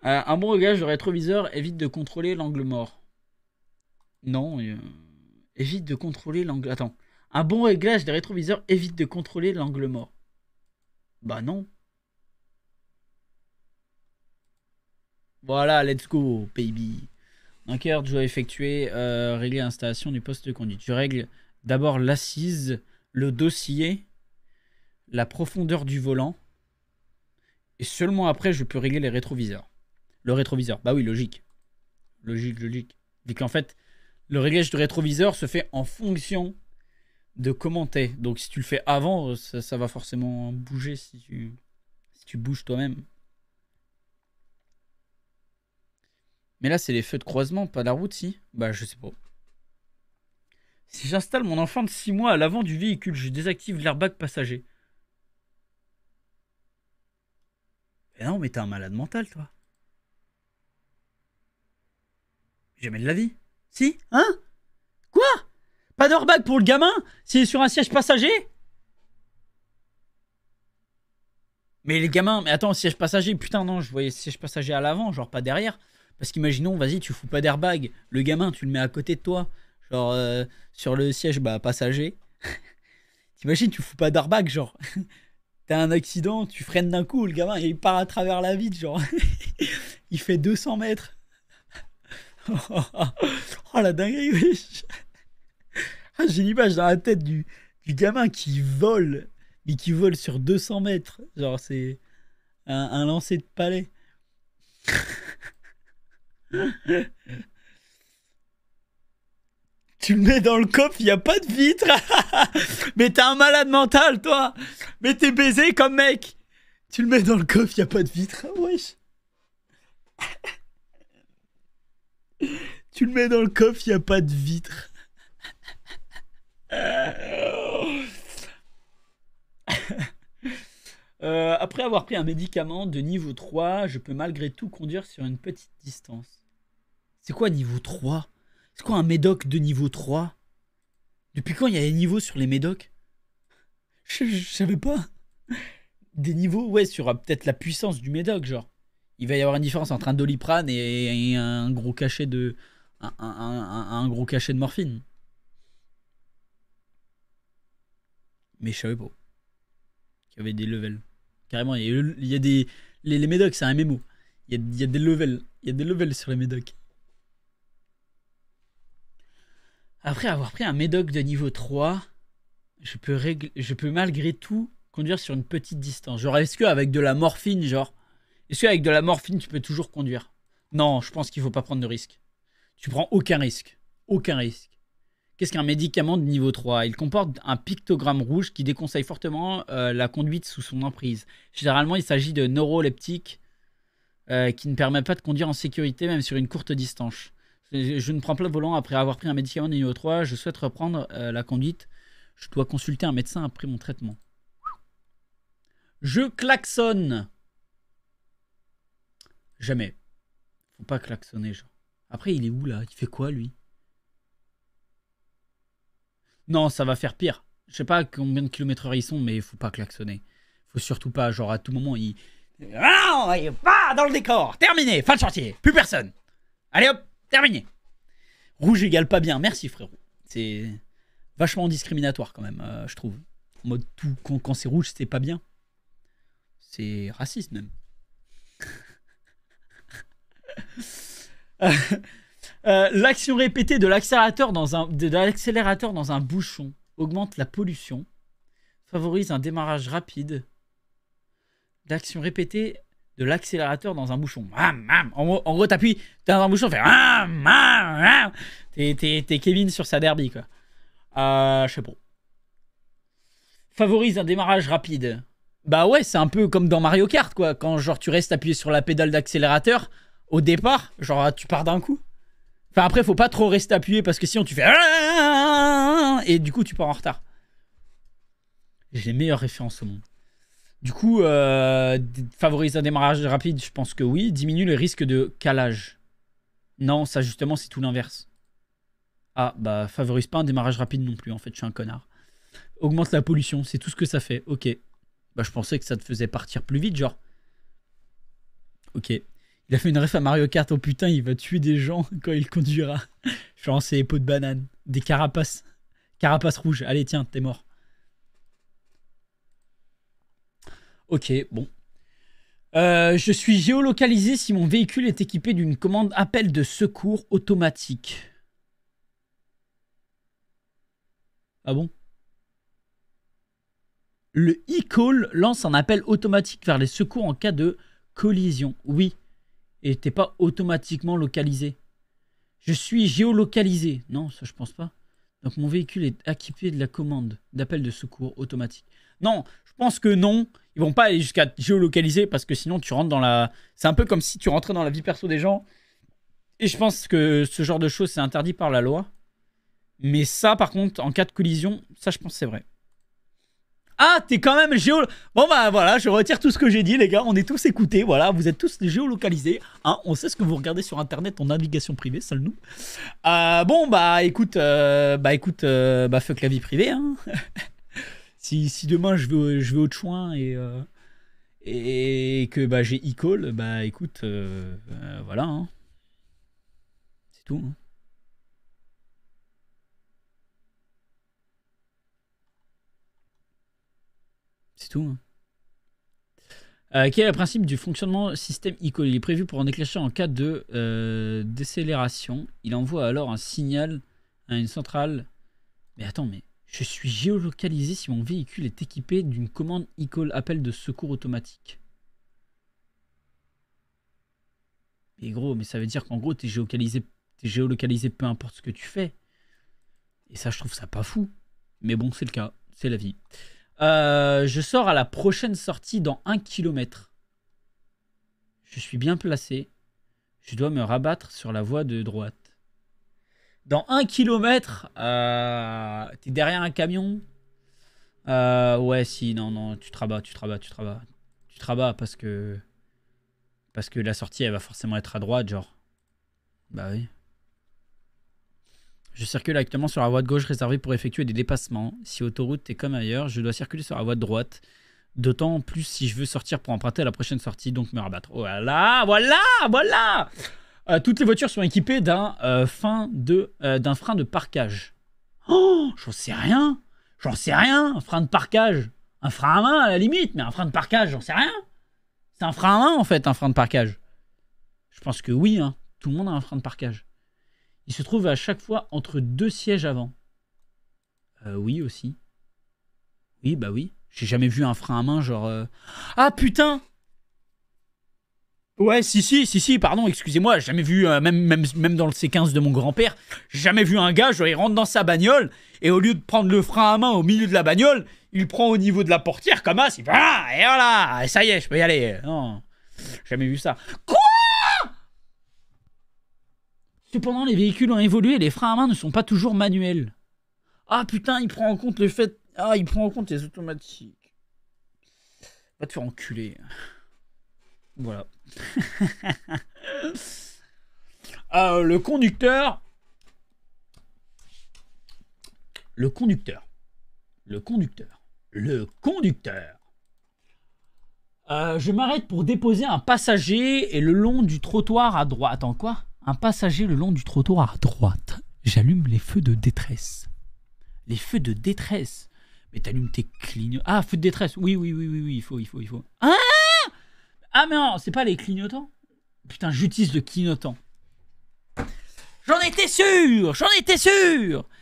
Un bon réglage de rétroviseur évite de contrôler l'angle mort. Non, évite de contrôler l'angle... Attends. Un bon réglage des rétroviseurs évite de contrôler l'angle mort. Bah non. Voilà, let's go, baby. Un cœur, tu dois effectuer, régler l'installation du poste de conduite. Tu règles d'abord l'assise, le dossier, la profondeur du volant. Et seulement après, je peux régler les rétroviseurs. Le rétroviseur, bah oui, logique. Logique, logique. Vu qu'en fait, le réglage du rétroviseur se fait en fonction de comment t'es. Donc si tu le fais avant, ça va forcément bouger si tu bouges toi-même. Mais là, c'est les feux de croisement, pas la route, si? Bah, je sais pas. Si j'installe mon enfant de 6 mois à l'avant du véhicule, je désactive l'airbag passager. Mais non, mais t'es un malade mental, toi. Jamais de la vie. Si? Hein? Quoi? Pas d'airbag pour le gamin s'il est sur un siège passager? Mais les gamins, mais attends, siège passager, putain, non, je voyais siège passager à l'avant, genre pas derrière. Parce qu'imaginons, vas-y, tu fous pas d'airbag. Le gamin, tu le mets à côté de toi. Genre, sur le siège passager. T'imagines, tu fous pas d'airbag, genre. T'as un accident, tu freines d'un coup, le gamin, il part à travers la vitre, genre. Il fait 200 mètres. Oh la dinguerie, wesh. Ah, j'ai l'image dans la tête du gamin qui vole. Mais qui vole sur 200 mètres. Genre, c'est un lancer de palais. Tu le mets dans le coffre, il n'y a pas de vitre. Mais t'es un malade mental, toi. Mais t'es baisé comme mec. Tu le mets dans le coffre, il n'y a pas de vitre. Wesh. Tu le mets dans le coffre, il n'y a pas de vitre. Après avoir pris un médicament de niveau 3, je peux malgré tout conduire sur une petite distance. C'est quoi niveau 3? C'est quoi un médoc de niveau 3? Depuis quand il y a des niveaux sur les médocs? Je savais pas. Des niveaux, ouais, sur peut-être la puissance du médoc, genre. Il va y avoir une différence entre un Doliprane et un gros cachet de... Un gros cachet de morphine. Mais je savais pas qu'il y avait des levels. Carrément, il y a des... Les médocs, c'est un MMO. Il y a des levels. Il y a des levels sur les médocs. Après avoir pris un médoc de niveau 3, je peux malgré tout conduire sur une petite distance. Genre, est-ce qu'avec de la morphine, genre... Est-ce qu'avec de la morphine, tu peux toujours conduire? Non, je pense qu'il faut pas prendre de risque. Tu prends aucun risque. Aucun risque. Qu'est-ce qu'un médicament de niveau 3? Il comporte un pictogramme rouge qui déconseille fortement la conduite sous son emprise. Généralement, il s'agit de neuroleptiques qui ne permettent pas de conduire en sécurité, même sur une courte distance. Je ne prends pas le volant après avoir pris un médicament de niveau 3. Je souhaite reprendre la conduite. Je dois consulter un médecin après mon traitement. Je klaxonne. Jamais. Faut pas klaxonner, genre. Après, il est où, là? Il fait quoi, lui? Non, ça va faire pire. Je sais pas combien de kilomètres ils sont, mais faut pas klaxonner. Faut surtout pas, genre, à tout moment, il... Ah, il va dans le décor. Terminé. Fin de chantier. Plus personne. Allez, hop. Terminé. Rouge égale pas bien. Merci, frérot. C'est vachement discriminatoire, quand même, je trouve. En mode, tout, quand c'est rouge, c'est pas bien. C'est raciste, même. L'action répétée de l'accélérateur dans un bouchon augmente la pollution, favorise un démarrage rapide. L'action répétée de l'accélérateur dans un bouchon. En gros, t'appuies dans un bouchon, fait. T'es Kevin sur sa derby, quoi. Je sais pas. Favorise un démarrage rapide. Bah ouais, c'est un peu comme dans Mario Kart, quoi. Quand genre tu restes appuyé sur la pédale d'accélérateur, au départ, genre tu pars d'un coup. Enfin après, faut pas trop rester appuyé parce que sinon tu fais... Et du coup, tu pars en retard. J'ai les meilleures références au monde. Du coup, favorise un démarrage rapide, je pense que oui. Diminue le risque de calage. Non, ça justement, c'est tout l'inverse. Ah, bah favorise pas un démarrage rapide non plus, en fait, je suis un connard. Augmente la pollution, c'est tout ce que ça fait. Ok. Bah je pensais que ça te faisait partir plus vite, genre. Ok. Il a fait une ref à Mario Kart. Oh putain, il va tuer des gens quand il conduira. Genre, c'est des pots de banane. Des carapaces. Carapaces rouges. Allez, tiens, t'es mort. Ok, bon. Je suis géolocalisé si mon véhicule est équipé d'une commande appel de secours automatique. Ah bon? Le e-call lance un appel automatique vers les secours en cas de collision. Oui. Et t'es pas automatiquement localisé. Je suis géolocalisé. Non, ça je pense pas. Donc mon véhicule est équipé de la commande d'appel de secours automatique. Non, je pense que non. Ils vont pas aller jusqu'à géolocaliser parce que sinon tu rentres dans la... C'est un peu comme si tu rentrais dans la vie perso des gens. Et je pense que ce genre de choses c'est interdit par la loi. Mais ça par contre, en cas de collision, ça je pense c'est vrai. Ah, t'es quand même géo... Bon bah voilà, je retire tout ce que j'ai dit les gars, on est tous écoutés, voilà, vous êtes tous géolocalisés, hein, on sait ce que vous regardez sur internet en navigation privée, seul nous. Bon bah écoute, fuck la vie privée, hein. si demain je vais au Chouin et que bah, j'ai e-call, bah écoute, voilà, hein. C'est tout. Hein. C'est tout. Hein. Quel est le principe du fonctionnement système e-call? Il est prévu pour un déclencheur en cas de décélération. Il envoie alors un signal à une centrale. Mais attends, mais je suis géolocalisé si mon véhicule est équipé d'une commande e-call appel de secours automatique. Mais gros, mais ça veut dire qu'en gros, t'es géolocalisé peu importe ce que tu fais. Et ça, je trouve ça pas fou. Mais bon, c'est le cas. C'est la vie. Je sors à la prochaine sortie dans 1 km. Je suis bien placé. Je dois me rabattre sur la voie de droite. Dans 1 km, t'es derrière un camion. Ouais, si, non, tu te rabats. Tu te rabats parce que la sortie, elle va forcément être à droite, genre. Bah oui. Je circule actuellement sur la voie de gauche réservée pour effectuer des dépassements. Si autoroute est comme ailleurs, je dois circuler sur la voie de droite. D'autant plus si je veux sortir pour emprunter à la prochaine sortie, donc me rabattre. Voilà. Toutes les voitures sont équipées d'un frein de parkage. Oh, j'en sais rien. Un frein de parkage. Un frein à main à la limite, mais un frein de parkage, j'en sais rien. C'est un frein à main en fait, un frein de parkage. Je pense que oui, hein. Tout le monde a un frein de parkage. Il se trouve à chaque fois entre 2 sièges avant. Oui aussi. Oui, bah oui. J'ai jamais vu un frein à main genre... Ah putain! Ouais, si, pardon, excusez-moi, j'ai jamais vu, même dans le C15 de mon grand-père, j'ai jamais vu un gars, genre il rentre dans sa bagnole, et au lieu de prendre le frein à main au milieu de la bagnole, il prend au niveau de la portière comme ça, et voilà, et ça y est, je peux y aller. Non, j'ai jamais vu ça. Quoi? Cependant, les véhicules ont évolué et les freins à main ne sont pas toujours manuels. Ah putain, il prend en compte le fait... Ah, il prend en compte les automatiques. Va te faire enculer. Voilà. Le conducteur. Je m'arrête pour déposer un passager et le long du trottoir à droite. Attends, quoi? Un passager le long du trottoir à droite. J'allume les feux de détresse. Les feux de détresse? Mais t'allumes tes clignotants. Ah, feux de détresse. Oui, il faut. Ah, mais non, c'est pas les clignotants. Putain, j'utilise le clignotant. J'en étais sûr.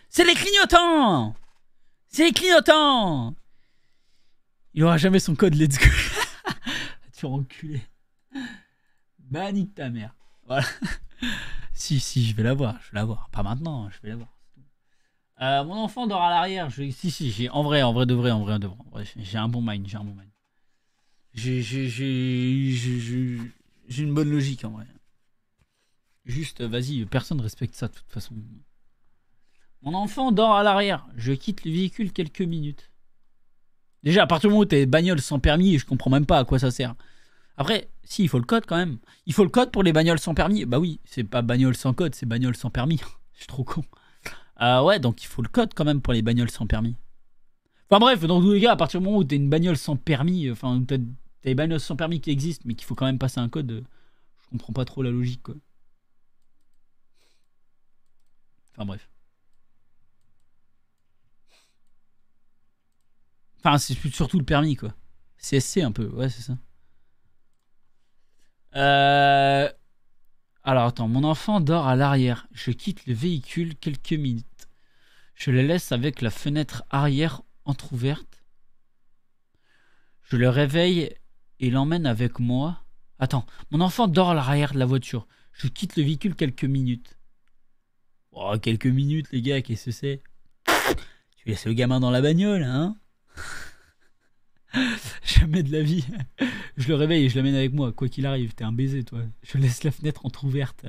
C'est les clignotants. Il aura jamais son code Let's Go. Tu vas enculer. Bah, nique ta mère. Voilà. Si, je vais l'avoir. Pas maintenant, je vais l'avoir. Mon enfant dort à l'arrière. Si, j'ai en vrai de vrai. J'ai un bon mind. J'ai une bonne logique en vrai. Juste, vas-y, personne respecte ça de toute façon. Mon enfant dort à l'arrière. Je quitte le véhicule quelques minutes. Déjà, à partir du moment où t'es bagnole sans permis, je comprends même pas à quoi ça sert. Après, si, il faut le code quand même. Il faut le code pour les bagnoles sans permis. Bah oui, c'est pas bagnole sans code, c'est bagnole sans permis. Je suis trop con. Ouais, donc il faut le code quand même pour les bagnoles sans permis. Enfin bref, dans tous les cas, à partir du moment où t'es une bagnole sans permis, enfin, t'as des bagnoles sans permis qui existent, mais qu'il faut quand même passer un code, je comprends pas trop la logique, quoi. Enfin bref. Enfin, c'est surtout le permis, quoi. CSC un peu, ouais, c'est ça. Alors attends, mon enfant dort à l'arrière. Je quitte le véhicule quelques minutes. Je le laisse avec la fenêtre arrière entrouverte. Je le réveille et l'emmène avec moi. Attends, mon enfant dort à l'arrière de la voiture. Je quitte le véhicule quelques minutes. Oh, quelques minutes, les gars, qu'est-ce que c'est? Tu laisses le gamin dans la bagnole, hein? Jamais de la vie. Je le réveille et je l'amène avec moi, quoi qu'il arrive. T'es un baiser, toi. Je laisse la fenêtre entrouverte.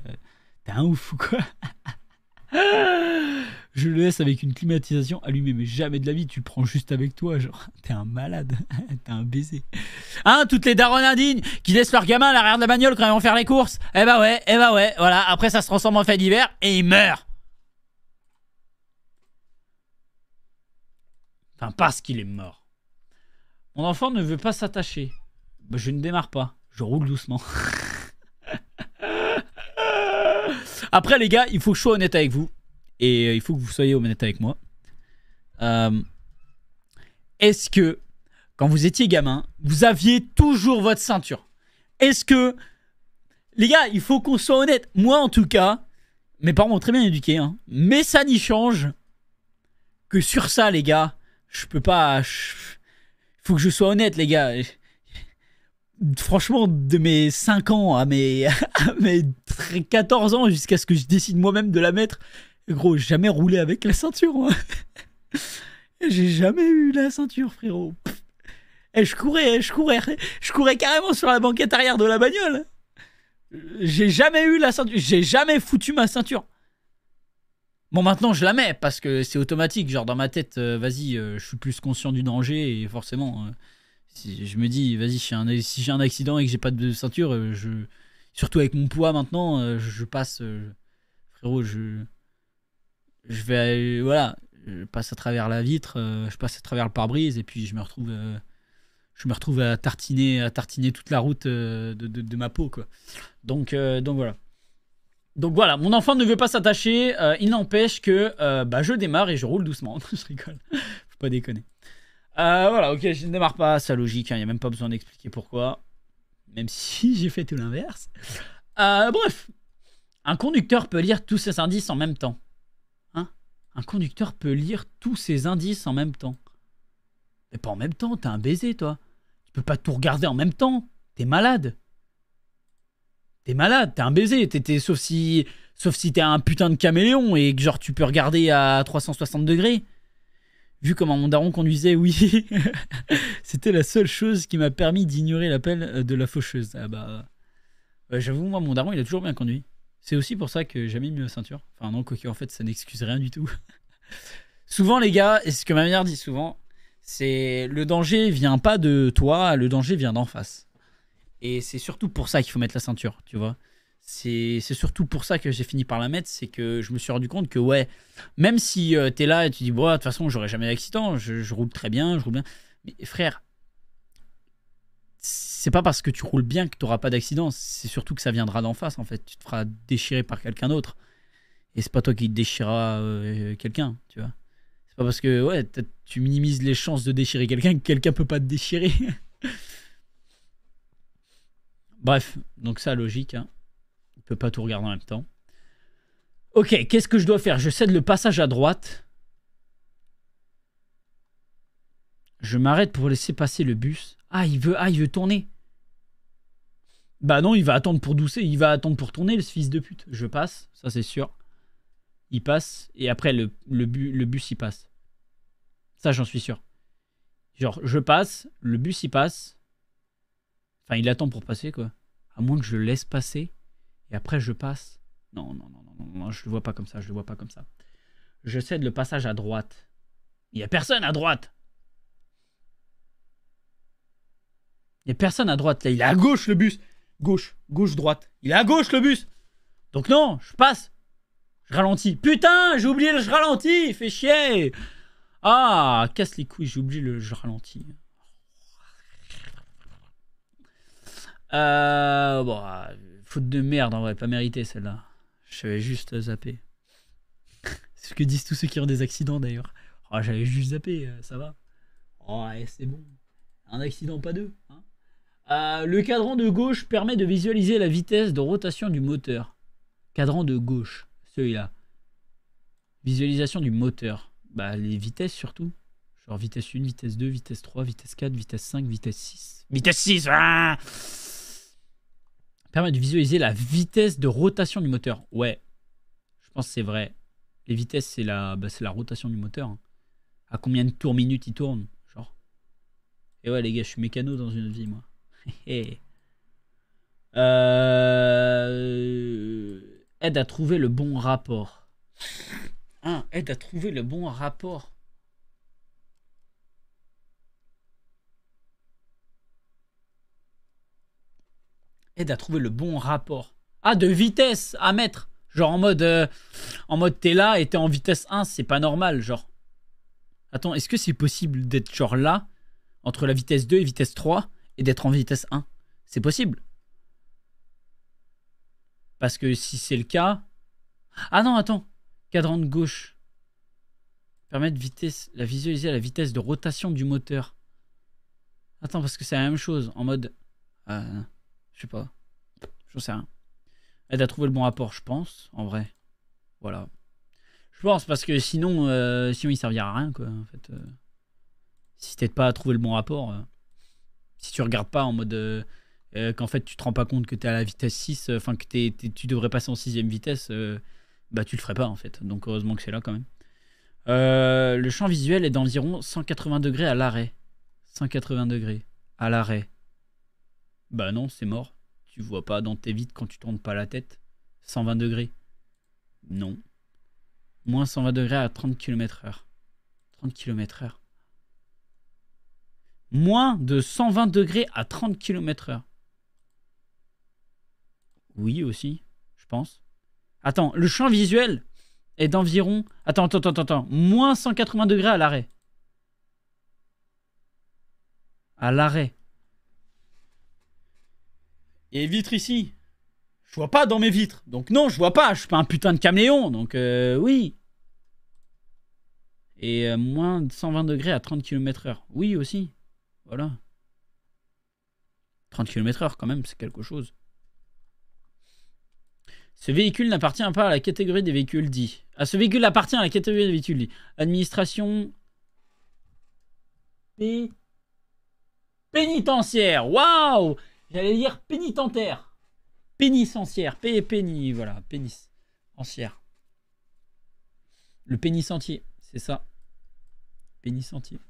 T'es un ouf ou quoi? Je le laisse avec une climatisation allumée, mais jamais de la vie, tu le prends juste avec toi, genre, t'es un malade, t'es un baiser. Hein, toutes les daronnes indignes qui laissent leur gamin à l'arrière de la bagnole quand ils vont faire les courses? Eh bah ouais, voilà, après ça se transforme en fait d'hiver et il meurt. Enfin, parce qu'il est mort. Mon enfant ne veut pas s'attacher. Bah, je ne démarre pas. Je roule doucement. Après, les gars, il faut que je sois honnête avec vous. Et il faut que vous soyez honnête avec moi. Est-ce que, quand vous étiez gamin, vous aviez toujours votre ceinture? Est-ce que... Les gars, il faut qu'on soit honnête. Moi, en tout cas, mes parents m'ont très bien éduqué. Hein, mais ça n'y change que sur ça, les gars. Je peux pas... Il faut que je sois honnête, les gars. Franchement, de mes 5 ans à mes 14 ans, jusqu'à ce que je décide moi-même de la mettre, gros, j'ai jamais roulé avec la ceinture. Moi. J'ai jamais eu la ceinture, frérot. Et je courais carrément sur la banquette arrière de la bagnole. J'ai jamais eu la ceinture, j'ai jamais foutu ma ceinture. Bon, maintenant je la mets parce que c'est automatique, genre dans ma tête, vas-y, je suis plus conscient du danger et forcément, si je me dis, vas-y, si j'ai un accident et que j'ai pas de ceinture, surtout avec mon poids maintenant, je passe, frérot, je vais, voilà, je passe à travers la vitre, je passe à travers le pare-brise et puis je me retrouve à tartiner toute la route de ma peau, quoi. Donc voilà. Donc voilà, mon enfant ne veut pas s'attacher, il n'empêche que je démarre et je roule doucement. Je rigole, faut pas déconner. Voilà, ok, je ne démarre pas, c'est logique, il n'y a même pas besoin d'expliquer pourquoi. Même si j'ai fait tout l'inverse. Bref, un conducteur peut lire tous ses indices en même temps. Hein? Un conducteur peut lire tous ses indices en même temps. Mais pas en même temps, t'es un baiser, toi. Tu peux pas tout regarder en même temps, t'es malade. T'es malade, t'es un baiser, sauf si t'es un putain de caméléon et que genre tu peux regarder à 360 degrés. Vu comment mon daron conduisait, oui. C'était la seule chose qui m'a permis d'ignorer l'appel de la faucheuse. Ah bah... j'avoue, moi, mon daron, il a toujours bien conduit. C'est aussi pour ça que j'ai jamais mis ma ceinture. Enfin non, quoique en fait, ça n'excuse rien du tout. Souvent, les gars, et ce que ma mère dit souvent, c'est le danger vient pas de toi, le danger vient d'en face. Et c'est surtout pour ça qu'il faut mettre la ceinture, tu vois. C'est surtout pour ça que j'ai fini par la mettre, c'est que je me suis rendu compte que, ouais, même si t'es là et tu dis, bon, de toute façon, j'aurai jamais d'accident, je roule très bien, je roule bien. Mais frère, c'est pas parce que tu roules bien que t'auras pas d'accident, c'est surtout que ça viendra d'en face, en fait. Tu te feras déchirer par quelqu'un d'autre. Et c'est pas toi qui déchirera quelqu'un, tu vois. C'est pas parce que, ouais, tu minimises les chances de déchirer quelqu'un que quelqu'un peut pas te déchirer. Bref, donc ça, logique, hein. Il peut pas tout regarder en même temps. Ok, qu'est-ce que je dois faire? Je cède le passage à droite. Je m'arrête pour laisser passer le bus. Ah, il veut tourner. Bah non, il va attendre pour dousser. Il va attendre pour tourner, le fils de pute. Je passe, ça c'est sûr. Il passe, et après le bus il passe. Ça, j'en suis sûr. Genre, je passe, le bus il passe. Enfin, il attend pour passer, quoi. À moins que je le laisse passer. Et après, je passe. Non, je le vois pas comme ça, je le vois pas comme ça. Je cède le passage à droite. Il y a personne à droite. Il y a personne à droite, là. Il est à gauche, le bus. Gauche, droite. Il est à gauche, le bus. Donc non, je passe. Je ralentis. Putain, j'ai oublié le je ralentis. Fais chier. Ah, casse les couilles, j'ai oublié le je ralentis. Bon, faute de merde, en vrai, pas mérité celle-là. J'avais juste zappé. C'est ce que disent tous ceux qui ont des accidents d'ailleurs. Oh, j'avais juste zappé, ça va. Oh, ouais, c'est bon. Un accident, pas deux. Hein. Le cadran de gauche permet de visualiser la vitesse de rotation du moteur. Cadran de gauche, celui-là. Visualisation du moteur. Bah, les vitesses surtout. Genre vitesse 1, vitesse 2, vitesse 3, vitesse 4, vitesse 5, vitesse 6. Vitesse 6 ah, permet de visualiser la vitesse de rotation du moteur. Ouais, je pense que c'est vrai. Les vitesses, c'est la rotation du moteur. Hein. À combien de tours minute il tourne, genre. Et ouais, les gars, je suis mécano dans une autre vie, moi. Aide à trouver le bon rapport. Ah, aide à trouver le bon rapport. Aide à trouver le bon rapport. Ah, de vitesse à mettre. Genre en mode t'es là et t'es en vitesse 1, c'est pas normal, genre. Attends, est-ce que c'est possible d'être genre là, entre la vitesse 2 et vitesse 3, et d'être en vitesse 1. C'est possible. Parce que si c'est le cas... Ah non, attends. Cadran de gauche. Permettre visualiser la vitesse de rotation du moteur. Attends, parce que c'est la même chose. En mode... je sais pas. J'en sais rien. Aide à trouver le bon rapport, je pense. En vrai. Voilà. Je pense, parce que sinon, sinon il servira à rien, quoi. En fait, si t'aides pas à trouver le bon rapport, si tu regardes pas en mode qu'en fait tu te rends pas compte que t'es à la vitesse 6, enfin que tu devrais passer en 6ème vitesse, bah tu le ferais pas en fait. Donc heureusement que c'est là quand même. Le champ visuel est d'environ 180 degrés à l'arrêt. 180 degrés à l'arrêt. Bah non, c'est mort. Tu vois pas dans tes vitres quand tu tournes pas la tête. 120 degrés. Non. Moins 120 degrés à 30 km/h. 30 km/h. Moins de 120 degrés à 30 km/h. Oui, aussi, je pense. Attends, le champ visuel est d'environ... Attends. Moins 180 degrés à l'arrêt. À l'arrêt. Et vitres ici. Je vois pas dans mes vitres. Donc non, je vois pas. Je suis pas un putain de caméléon. Donc oui. Et moins de 120 degrés à 30 km/h. Oui, aussi. Voilà. 30 km/h quand même, c'est quelque chose. Ce véhicule n'appartient pas à la catégorie des véhicules dits. Ah, ce véhicule appartient à la catégorie des véhicules dits. Administration... pénitentiaire. Waouh! J'allais dire pénitentaire. Pénitentiaire. Voilà. Pénitentiaire. Le pénitentiaire. C'est ça. Pénitentiaire.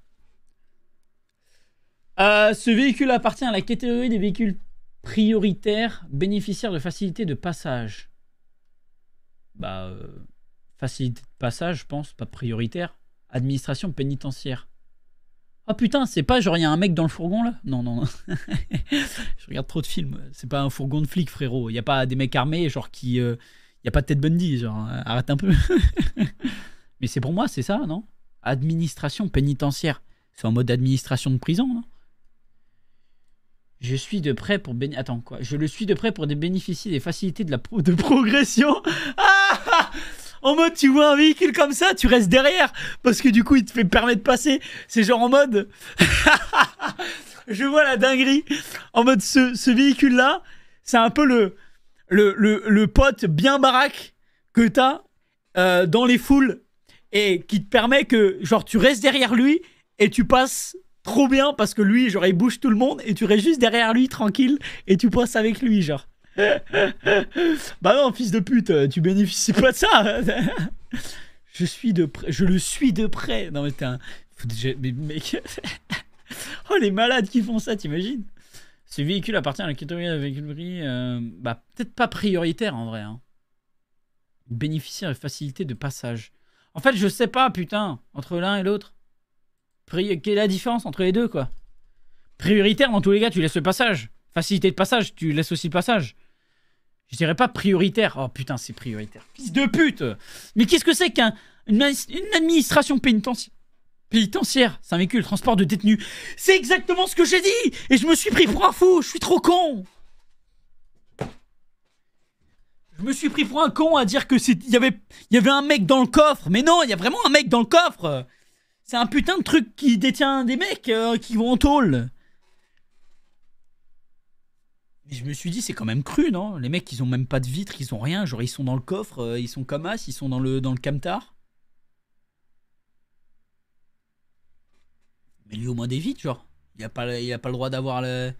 Ce véhicule appartient à la catégorie des véhicules prioritaires bénéficiaires de facilité de passage. Bah, facilité de passage, je pense, pas prioritaire. Administration pénitentiaire. Oh putain, c'est pas genre il y a un mec dans le fourgon là? Non. Je regarde trop de films. C'est pas un fourgon de flic, frérot. Il y a pas des mecs armés, genre qui. Il y a pas de Ted Bundy, genre. Arrête un peu. Mais c'est pour moi, c'est ça, non? Administration pénitentiaire. C'est en mode administration de prison, non? Je suis de près pour Attends, quoi? Je le suis de près pour bénéficier des facilités de progression. Ah! En mode, tu vois un véhicule comme ça, tu restes derrière. Parce que du coup, il te fait permettre de passer. C'est genre en mode... Je vois la dinguerie. En mode, ce véhicule-là, c'est un peu le pote bien baraque que t'as dans les foules. Et qui te permet que, genre, tu restes derrière lui et tu passes... trop bien parce que lui, genre, il bouge tout le monde et tu restes juste derrière lui, tranquille, et tu passes avec lui, genre. Bah non, fils de pute, tu bénéficies pas de ça. Je le suis de près. Non mais t'es un... Mais mec... Oh, les malades qui font ça, t'imagines? Ce véhicule appartient à la catégorie de véhiculerie... bah, peut-être pas prioritaire, en vrai. Hein. Bénéficiaire de facilité de passage. En fait, je sais pas, putain, entre l'un et l'autre. Quelle est la différence entre les deux, quoi? Prioritaire, dans tous les cas, tu laisses le passage. Facilité de passage, tu laisses aussi le passage. Je dirais pas prioritaire. Oh putain, c'est prioritaire. Fils de pute! Mais qu'est-ce que c'est qu'une administration pénitentiaire? C'est un véhicule de transport de détenus. C'est exactement ce que j'ai dit! Et je me suis pris pour un fou! Je suis trop con! Je me suis pris pour un con à dire que il y avait un mec dans le coffre. Mais non, il y a vraiment un mec dans le coffre! C'est un putain de truc qui détient des mecs qui vont en tôle. Mais je me suis dit, c'est quand même cru, non? Les mecs, ils ont même pas de vitres, ils ont rien. Genre, ils sont dans le coffre, ils sont comme as, ils sont dans le camtar. Mais lui, au moins des vitres, genre. Il a pas le droit d'avoir le...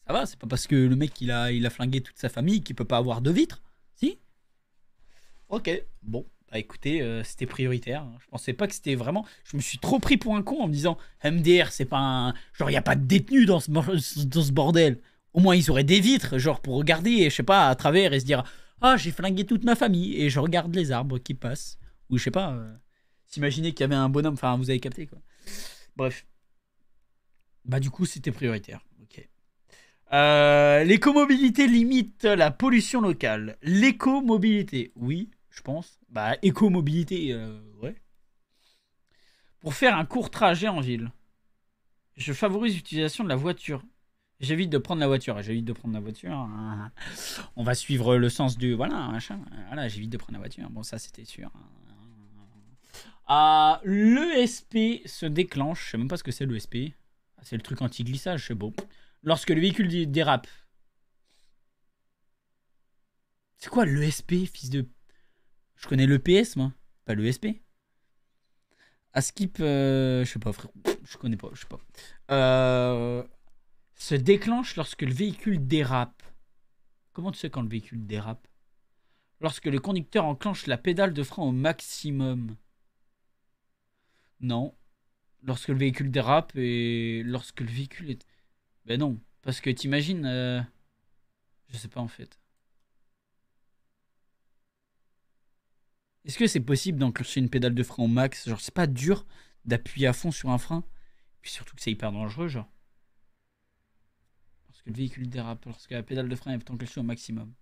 Ça va, c'est pas parce que le mec, il a flingué toute sa famille qu'il peut pas avoir de vitres. Si? Ok, bon. Bah écoutez, c'était prioritaire. Je pensais pas que c'était vraiment... Je me suis trop pris pour un con en me disant MDR, c'est pas un... Genre, il n'y a pas de détenus dans ce bordel. Au moins, ils auraient des vitres, genre, pour regarder, je sais pas, à travers et se dire ah, j'ai flingué toute ma famille et je regarde les arbres qui passent. Ou je sais pas, s'imaginer qu'il y avait un bonhomme... Enfin, vous avez capté, quoi. Bref. Bah du coup, c'était prioritaire. Ok. L'écomobilité limite la pollution locale. L'écomobilité, oui, je pense. Bah, écomobilité, ouais. Pour faire un court trajet en ville, je favorise l'utilisation de la voiture. J'évite de prendre la voiture. J'évite de prendre la voiture. On va suivre le sens du... Voilà, machin. Voilà, j'évite de prendre la voiture. Bon, ça, c'était sûr. L'ESP se déclenche. Je sais même pas ce que c'est l'ESP. C'est le truc anti-glissage, c'est beau. Lorsque le véhicule dérape. C'est quoi l'ESP, fils de... Je connais l'EPS, moi. Pas l'ESP. À skip... je sais pas, frère. Je connais pas, je sais pas. Se déclenche lorsque le véhicule dérape. Comment tu sais quand le véhicule dérape? Lorsque le conducteur enclenche la pédale de frein au maximum. Non. Lorsque le véhicule dérape et lorsque le véhicule est... Ben non. Parce que t'imagines... Je sais pas en fait. Est-ce que c'est possible d'enclencher une pédale de frein au max? Genre c'est pas dur d'appuyer à fond sur un frein. Puis surtout que c'est hyper dangereux genre. Lorsque le véhicule dérape, lorsque la pédale de frein est enclenchée au maximum.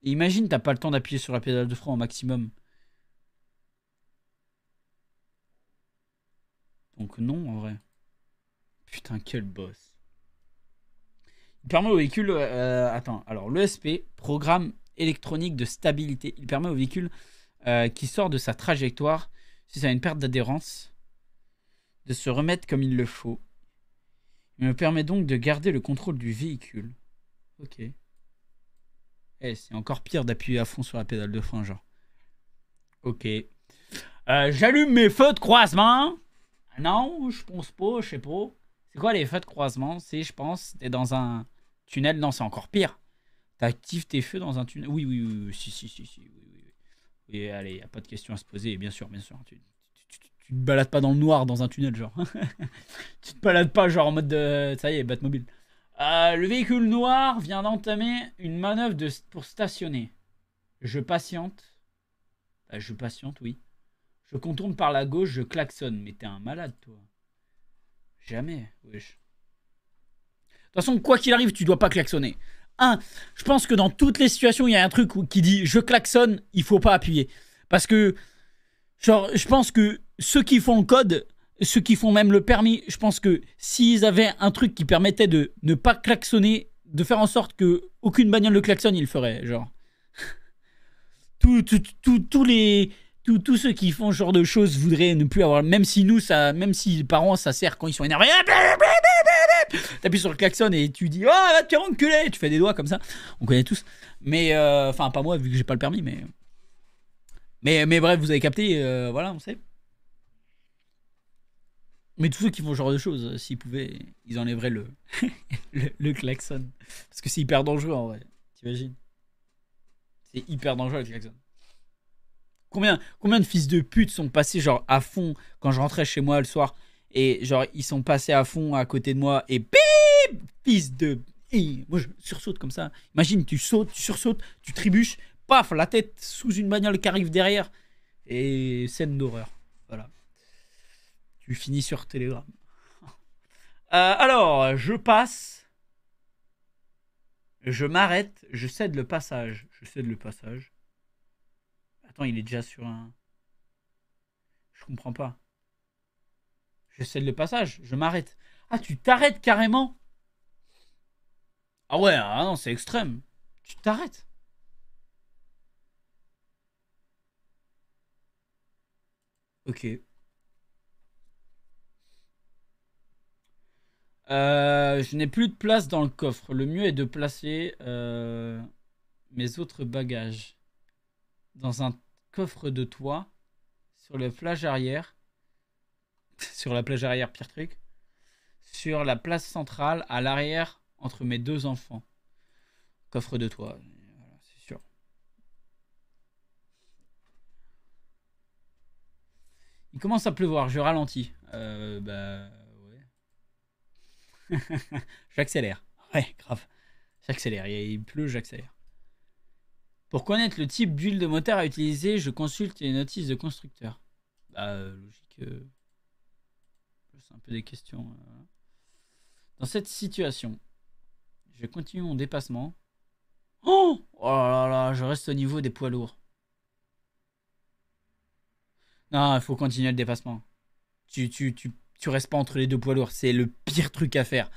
Et imagine t'as pas le temps d'appuyer sur la pédale de frein au maximum. Donc non en vrai. Putain quel boss. Il permet au véhicule... attends, alors l'ESP, programme électronique de stabilité. Il permet au véhicule qui sort de sa trajectoire, si ça a une perte d'adhérence, de se remettre comme il le faut. Il me permet donc de garder le contrôle du véhicule. Ok. Eh, c'est encore pire d'appuyer à fond sur la pédale de frein, genre. Ok. J'allume mes feux de croisement. Non, je pense pas, je sais pas. C'est quoi les feux de croisement? C'est, je pense, t'es dans un tunnel. Non, c'est encore pire. T'actives tes feux dans un tunnel. Oui, oui, oui, oui. Si, si, si, si. Oui, oui, oui. Et allez, y a pas de question à se poser. Bien sûr, bien sûr. Tu te balades pas dans le noir dans un tunnel, genre. Tu te balades pas, genre en mode de. Ça y est, Batmobile. Le véhicule noir vient d'entamer une manœuvre pour stationner. Je patiente. Je patiente, oui. Je contourne par la gauche, je klaxonne. Mais t'es un malade, toi. Jamais, wesh. De toute façon, quoi qu'il arrive, tu dois pas klaxonner. Je pense que dans toutes les situations, il y a un truc qui dit je klaxonne, il faut pas appuyer. Parce que, genre, je pense que ceux qui font le code, ceux qui font même le permis, je pense que s'ils avaient un truc qui permettait de ne pas klaxonner, de faire en sorte que aucune bagnole ne klaxonne, ils le feraient, genre. Tous ceux qui font ce genre de choses voudraient ne plus avoir, même si les parents ça sert quand ils sont énervés, t'appuies sur le klaxon et tu dis oh va te faire enculer, tu fais des doigts comme ça, on connaît tous, mais enfin pas moi vu que j'ai pas le permis, mais bref vous avez capté, voilà on sait. Mais tous ceux qui font ce genre de choses, s'ils pouvaient, ils enlèveraient le klaxon, parce que c'est hyper dangereux en vrai, t'imagines? C'est hyper dangereux le klaxon. Combien de fils de pute sont passés genre à fond quand je rentrais chez moi le soir et genre ils sont passés à fond à côté de moi et bim fils de... Et moi je sursaute comme ça. Imagine tu sautes, tu sursautes, tu trébuches, paf la tête sous une bagnole qui arrive derrière et scène d'horreur. Voilà. Tu finis sur Telegram. Alors je passe, je m'arrête, je cède le passage. Je cède le passage. Attends, il est déjà sur un... Je comprends pas. Je cède le passage, je m'arrête. Ah, tu t'arrêtes carrément? Ah ouais, ah non, c'est extrême. Tu t'arrêtes. Ok. Je n'ai plus de place dans le coffre. Le mieux est de placer mes autres bagages dans un coffre de toit sur la plage arrière. Sur la plage arrière, pire truc. Sur la place centrale, à l'arrière, entre mes deux enfants. Coffre de toit, voilà, c'est sûr. Il commence à pleuvoir, je ralentis. Bah ouais. J'accélère. Ouais, grave. J'accélère. Il pleut, j'accélère. Pour connaître le type d'huile de moteur à utiliser, je consulte les notices de constructeur. Bah, logique. C'est un peu des questions. Dans cette situation, je continue mon dépassement. Oh là là, je reste au niveau des poids lourds. Non, il faut continuer le dépassement. tu restes pas entre les deux poids lourds. C'est le pire truc à faire.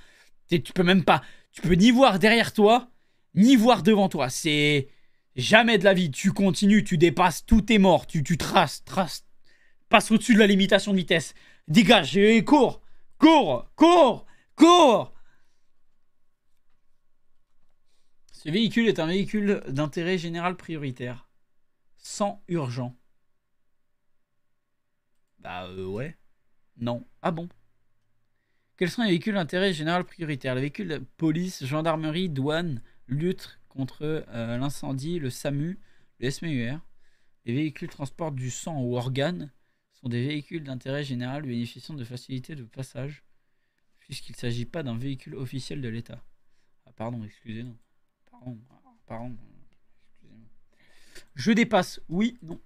Tu peux même pas... Tu peux ni voir derrière toi, ni voir devant toi. C'est... Jamais de la vie. Tu continues, tu dépasses, tout est mort. Tu traces. Passe au-dessus de la limitation de vitesse. Dégage, et cours. Cours. Ce véhicule est un véhicule d'intérêt général prioritaire. Sans urgent. Bah ouais. Non. Ah bon. Quels sont les véhicules d'intérêt général prioritaire? Les véhicules de police, gendarmerie, douane, lutte contre l'incendie, le SAMU, le SMUR. Les véhicules transportent du sang ou organes sont des véhicules d'intérêt général bénéficiant de facilités de passage, puisqu'il ne s'agit pas d'un véhicule officiel de l'État. Ah pardon, excusez-moi. Pardon. Excusez-moi. Je dépasse. Oui, non.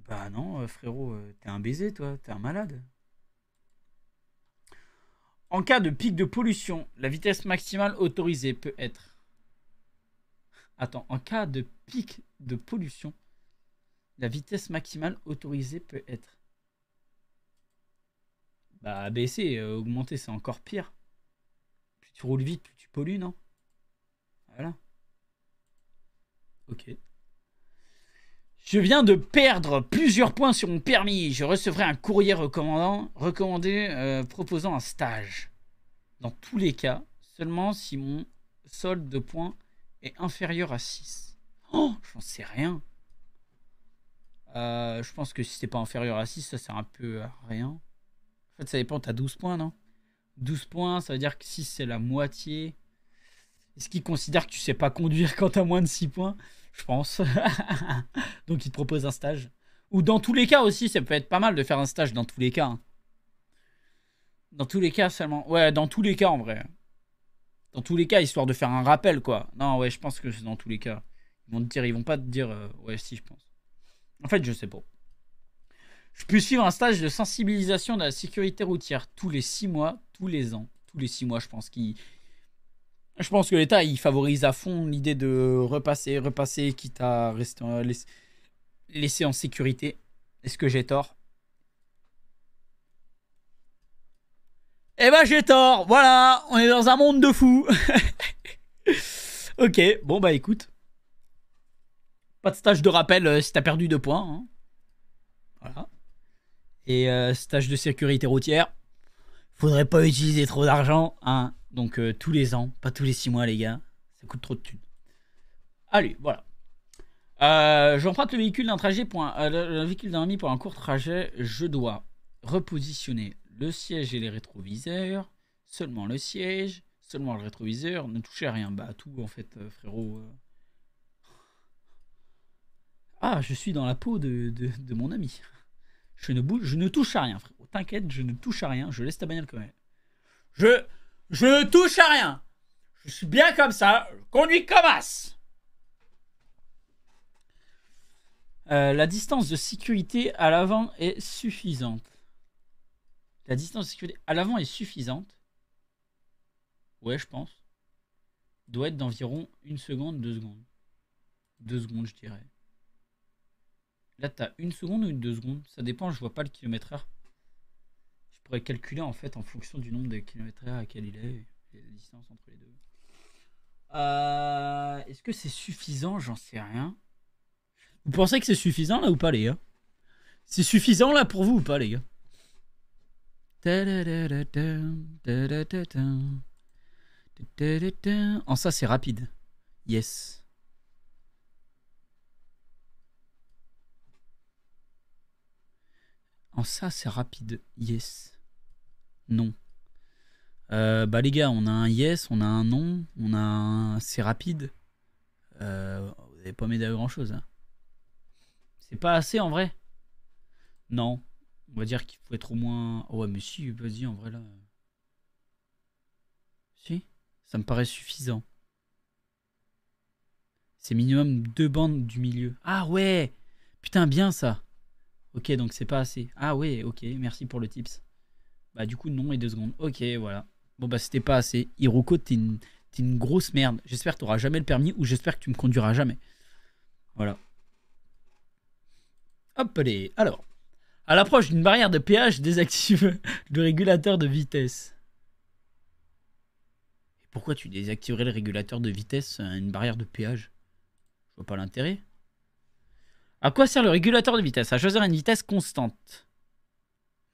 Bah non, frérot, t'es un baiser, toi. T'es un malade. En cas de pic de pollution, la vitesse maximale autorisée peut être... Attends, en cas de pic de pollution, la vitesse maximale autorisée peut être... Bah baisser, augmenter, c'est encore pire. Plus tu roules vite, plus tu pollues, non? Voilà. Ok. Je viens de perdre plusieurs points sur mon permis. Je recevrai un courrier recommandé proposant un stage. Dans tous les cas, seulement si mon solde de points est inférieur à 6. Oh, j'en sais rien. Je pense que si c'est pas inférieur à 6, ça sert un peu à rien. En fait, ça dépend, t'as 12 points, non? 12 points, ça veut dire que 6, c'est la moitié. Est-ce qu'ils considèrent que tu sais pas conduire quand t'as moins de 6 points? Je pense. Donc, ils te proposent un stage. Ou dans tous les cas aussi, ça peut être pas mal de faire un stage dans tous les cas. Hein. Dans tous les cas seulement. Ouais, dans tous les cas en vrai. Dans tous les cas, histoire de faire un rappel, quoi. Non, ouais, je pense que c'est dans tous les cas. Ils vont pas te dire... ouais, si, je pense. En fait, je sais pas. Je peux suivre un stage de sensibilisation de la sécurité routière tous les 6 mois, tous les ans. Tous les 6 mois, je pense qu'il... Je pense que l'État, il favorise à fond l'idée de repasser, quitte à rester laisser en sécurité. Est-ce que j'ai tort? Eh ben j'ai tort, voilà, on est dans un monde de fous. Ok, bon bah écoute. Pas de stage de rappel si t'as perdu 2 points. Hein. Voilà. Et stage de sécurité routière. Faudrait pas utiliser trop d'argent, hein. Donc tous les ans, pas tous les 6 mois les gars. Ça coûte trop de thunes. Allez, voilà. J'emprunte le véhicule d'un trajet le véhicule d'un ami pour un court trajet. Je dois repositionner le siège et les rétroviseurs. Seulement le siège, seulement le rétroviseur. Ne touchez à rien. Bah tout en fait, frérot. Ah, je suis dans la peau de mon ami. Je ne touche à rien, frérot. T'inquiète, je ne touche à rien. Je laisse ta bagnole quand même. Je ne touche à rien. Je suis bien comme ça. Je conduis comme as. La distance de sécurité à l'avant est suffisante. La distance de sécurité à l'avant est suffisante. Ouais, je pense. Doit être d'environ 1 seconde, 2 secondes. 2 secondes, je dirais. Là, t'as 1 seconde ou 2 secondes? Ça dépend, je vois pas le kilomètre-heure. Je pourrais calculer en fait en fonction du nombre de kilomètres-heure à quel il est. Et la distance entre les deux. Est-ce que c'est suffisant? J'en sais rien. Vous pensez que c'est suffisant là ou pas les gars? C'est suffisant là pour vous ou pas les gars? En ça c'est rapide. Yes. En ça c'est rapide. Yes. Non. Bah les gars, on a un yes, on a un non, on a un c'est rapide. Vous n'avez pas m'aider à grand chose. Hein. C'est pas assez en vrai? Non. On va dire qu'il faut être au moins... Oh ouais mais si, vas-y en vrai là. Si, ça me paraît suffisant. C'est minimum 2 bandes du milieu. Ah ouais. Putain bien ça. Ok donc c'est pas assez. Ah ouais ok, merci pour le tips. Bah du coup non et 2 secondes. Ok voilà. Bon bah c'était pas assez. Hiroko t'es une grosse merde. J'espère que t'auras jamais le permis ou j'espère que tu me conduiras jamais. Voilà. Hop allez. Alors. À l'approche d'une barrière de péage, désactive le régulateur de vitesse. Et pourquoi tu désactiverais le régulateur de vitesse à une barrière de péage? Je vois pas l'intérêt. À quoi sert le régulateur de vitesse? À choisir une vitesse constante,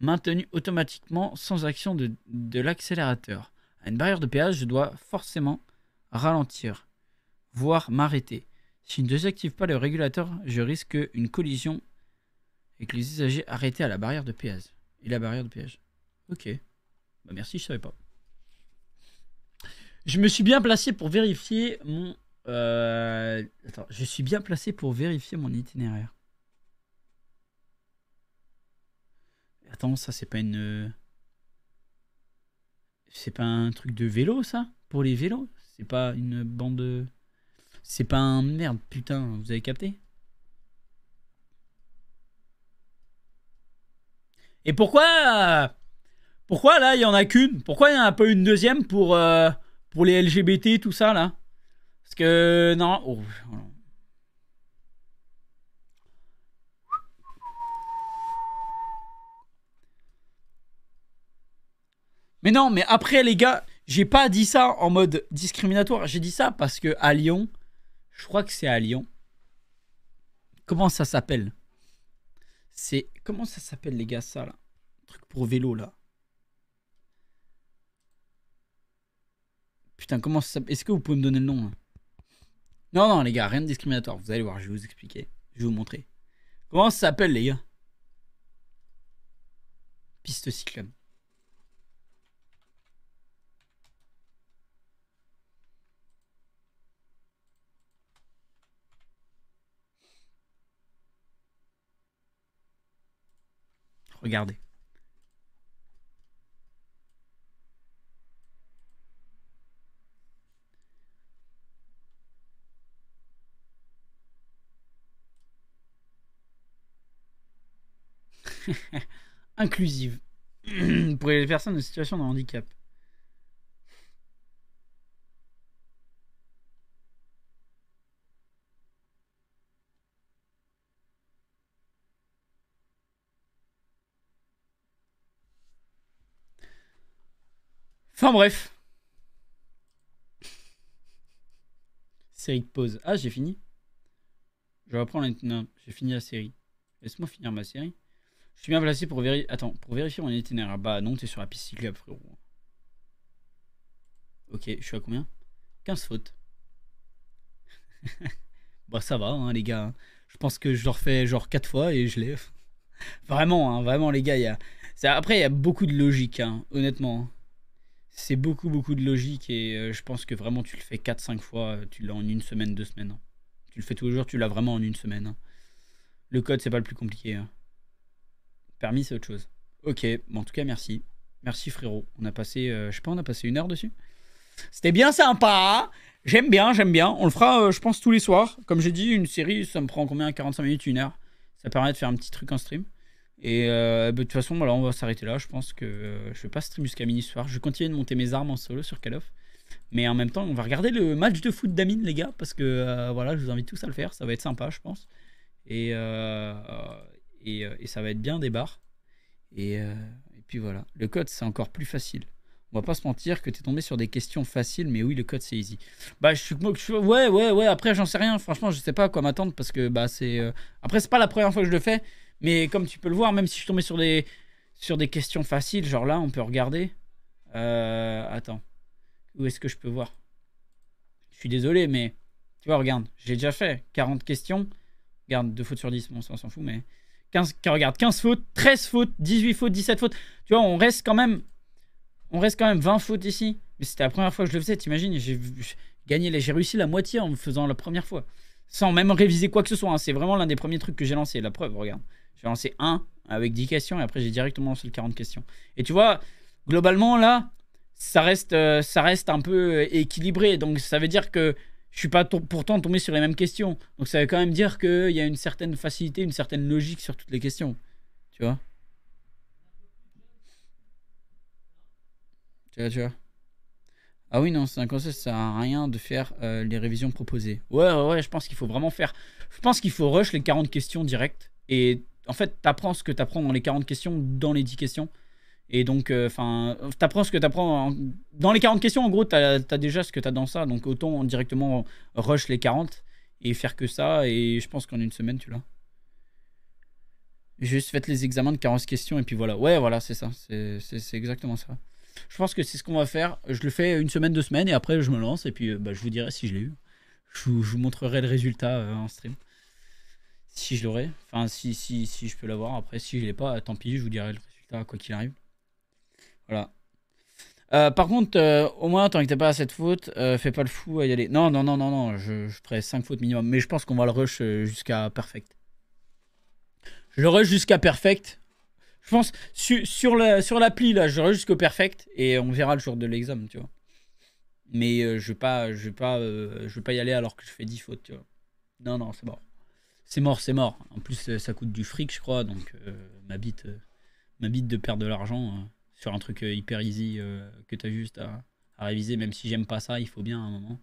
maintenue automatiquement sans action de l'accélérateur. À une barrière de péage, je dois forcément ralentir, voire m'arrêter. Si je ne désactive pas le régulateur, je risque une collision avec les usagers arrêtés à la barrière de péage. Et la barrière de péage. Ok. Bah merci, je savais pas. Je me suis bien placé pour vérifier mon... Attends, je suis bien placé pour vérifier mon itinéraire. Attends, ça c'est pas une... C'est pas un truc de vélo, ça? Pour les vélos? C'est pas une bande de... C'est pas un... Merde, putain, vous avez capté? Et pourquoi... Pourquoi là, il y en a qu'une? Pourquoi il n'y en a pas une deuxième pour les LGBT, tout ça, là? Parce que... Non... Oh. Mais non, mais après, les gars, j'ai pas dit ça en mode discriminatoire. J'ai dit ça parce que à Lyon, je crois que c'est à Lyon. Comment ça s'appelle? C'est... Comment ça s'appelle, les gars, ça, là? Un truc pour vélo, là. Putain, comment ça s'appelle? Est-ce que vous pouvez me donner le nom, là? Non, non, les gars, rien de discriminatoire. Vous allez voir, je vais vous expliquer. Je vais vous montrer. Comment ça s'appelle, les gars? Piste cyclable. Regardez. Inclusive. Pour les personnes en situation de handicap. Enfin bref. Série de pause. Ah, j'ai fini. Je vais reprendre la... Non, j'ai fini la série. Laisse-moi finir ma série. Je suis bien placé pour vérifier... Attends, pour vérifier mon itinéraire. Bah non, t'es sur la piste cyclable, frérot. Ok, je suis à combien? 15 fautes. Bah ça va, hein, les gars. Je pense que je le refais genre 4 fois et je l'ai. Vraiment, hein, vraiment, les gars. Après, il y a beaucoup de logique, hein, honnêtement. C'est beaucoup de logique et je pense que vraiment tu le fais 4-5 fois, tu l'as en une semaine, 2 semaines. Hein. Tu le fais tous les jours, tu l'as vraiment en une semaine. Hein. Le code, c'est pas le plus compliqué. Hein. Permis, c'est autre chose. Ok, bon, en tout cas, merci. Merci, frérot. On a passé, je sais pas, on a passé 1 heure dessus. C'était bien sympa. J'aime bien, j'aime bien. On le fera, je pense, tous les soirs. Comme j'ai dit, une série, ça me prend combien? 45 minutes, 1 heure. Ça permet de faire un petit truc en stream. Et de toute façon, voilà, on va s'arrêter là. Je pense que je vais pas stream jusqu'à minuit ce soir. Je vais continuer de monter mes armes en solo sur Call of. Mais en même temps, on va regarder le match de foot d'Amine, les gars. Parce que voilà, je vous invite tous à le faire. Ça va être sympa, je pense. Et ça va être bien des barres. Et puis voilà. Le code, c'est encore plus facile. On va pas se mentir que t'es tombé sur des questions faciles, mais oui, le code c'est easy. Bah, ouais. Après, j'en sais rien. Franchement, je sais pas à quoi m'attendre parce que bah c'est. Après, c'est pas la première fois que je le fais, mais comme tu peux le voir, même si je suis tombé sur des questions faciles, genre là, on peut regarder. Attends, où est-ce que je peux voir? Je suis désolé, mais tu vois, regarde, j'ai déjà fait 40 questions. Regarde, 2 fautes sur 10, bon, ça on s'en fout, mais 15 fautes, 13 fautes, 18 fautes, 17 fautes. Tu vois, on reste quand même 20 fautes ici. Mais c'était la première fois que je le faisais, t'imagines? J'ai réussi la moitié en me faisant la première fois. Sans même réviser quoi que ce soit. Hein. C'est vraiment l'un des premiers trucs que j'ai lancé. La preuve, regarde. J'ai lancé 1 avec 10 questions et après j'ai directement lancé le 40 questions. Et tu vois, globalement là, ça reste un peu équilibré. Donc ça veut dire que je suis pas pourtant tombé sur les mêmes questions. Donc ça veut quand même dire qu'il y a une certaine facilité, une certaine logique sur toutes les questions. Tu vois? Tu vois. Ah oui, non, c'est un conseil, ça sert à rien de faire les révisions proposées. Ouais, je pense qu'il faut vraiment faire... Je pense qu'il faut rush les 40 questions direct et en fait, t'apprends ce que t'apprends dans les 40 questions, dans les 10 questions. Et donc, enfin, t'apprends ce que t'apprends. Dans les 40 questions, en gros, t'as déjà ce que t'as dans ça. Donc, autant directement rush les 40 et faire que ça. Et je pense qu'en une semaine, tu l'as. Juste faites les examens de 40 questions et puis voilà. Ouais, voilà, c'est ça. C'est exactement ça. Je pense que c'est ce qu'on va faire. Je le fais une semaine, 2 semaines et après, je me lance. Et puis, bah, je vous dirai si je l'ai eu. Je vous montrerai le résultat en stream. Si je l'aurai. Enfin, si je peux l'avoir. Après, si je l'ai pas, tant pis, je vous dirai le résultat quoi qu'il arrive. Voilà. Par contre, au moins, tant que t'es pas à cette faute, fais pas le fou à y aller. Non, non, non, non, non, je ferai 5 fautes minimum. Mais je pense qu'on va le rush jusqu'à perfect. Je le rush jusqu'à perfect. Je pense, sur l'appli, là, je rush jusqu'au perfect. Et on verra le jour de l'examen, tu vois. Mais je vais pas y aller alors que je fais 10 fautes, tu vois. Non, non, c'est mort. C'est mort, c'est mort. En plus, ça coûte du fric, je crois. Donc, ma bite de perdre de l'argent sur un truc hyper easy que t'as juste à réviser. Même si j'aime pas ça, il faut bien à un moment.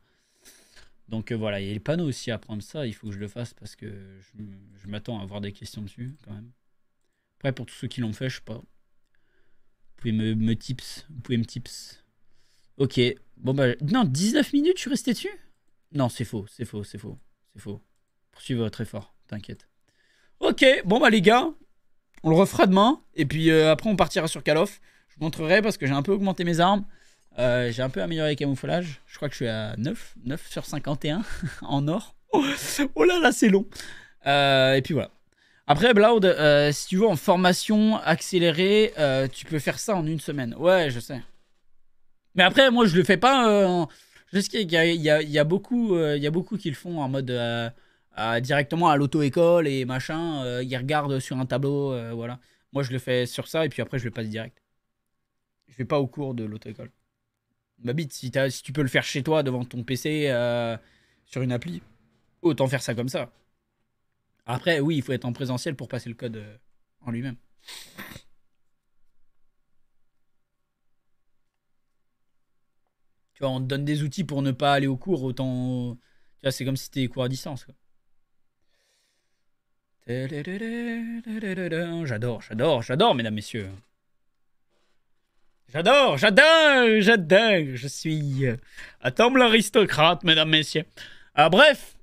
Donc, voilà. Il y a les panneaux aussi à prendre ça. Il faut que je le fasse parce que je m'attends à avoir des questions dessus, quand même. Après, pour tous ceux qui l'ont fait, je sais pas. Vous pouvez me tips. Vous pouvez me tips. Ok. Bon, bah. Non, 19 minutes, je suis resté dessus? Non, c'est faux. C'est faux. C'est faux. C'est faux. Poursuivez votre effort. T'inquiète. Ok. Bon, bah, les gars. On le refera demain. Et puis après, on partira sur Call of. Je vous montrerai parce que j'ai un peu augmenté mes armes. J'ai un peu amélioré les camouflages. Je crois que je suis à 9 sur 51 en or. Oh là là, c'est long. Et puis voilà. Après, Bloud, si tu veux, en formation accélérée, tu peux faire ça en une semaine. Ouais, je sais. Mais après, moi, je le fais pas. Je sais qu'il y a beaucoup qui le font en mode directement à l'auto-école et machin. Ils regardent sur un tableau, voilà. Moi, je le fais sur ça et puis après, je le passe direct. Je vais pas au cours de l'auto-école. Ma bite, si tu peux le faire chez toi devant ton PC sur une appli, autant faire ça comme ça. Après, oui, il faut être en présentiel pour passer le code en lui-même. Tu vois, on te donne des outils pour ne pas aller au cours, autant. Tu vois, c'est comme si c'était des cours à distance, quoi. J'adore, mesdames, messieurs. J'adore. Je suis Atom l'aristocrate, mesdames, messieurs. Bref.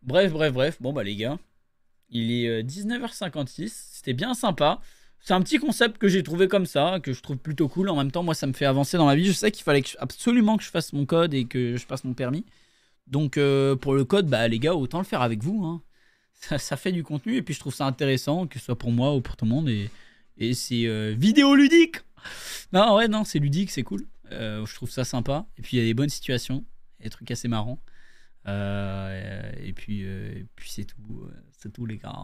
Bon, bah, les gars. Il est 19h56. C'était bien sympa. C'est un petit concept que j'ai trouvé comme ça, que je trouve plutôt cool. En même temps, moi, ça me fait avancer dans ma vie. Je sais qu'il fallait absolument que je fasse mon code et que je passe mon permis. Donc, pour le code, bah, les gars, autant le faire avec vous, hein. Ça fait du contenu et puis je trouve ça intéressant, que ce soit pour moi ou pour tout le monde. Et c'est vidéoludique. Non, ouais, non, c'est ludique, c'est cool. Je trouve ça sympa. Et puis il y a des bonnes situations, des trucs assez marrants. Et puis c'est tout les gars.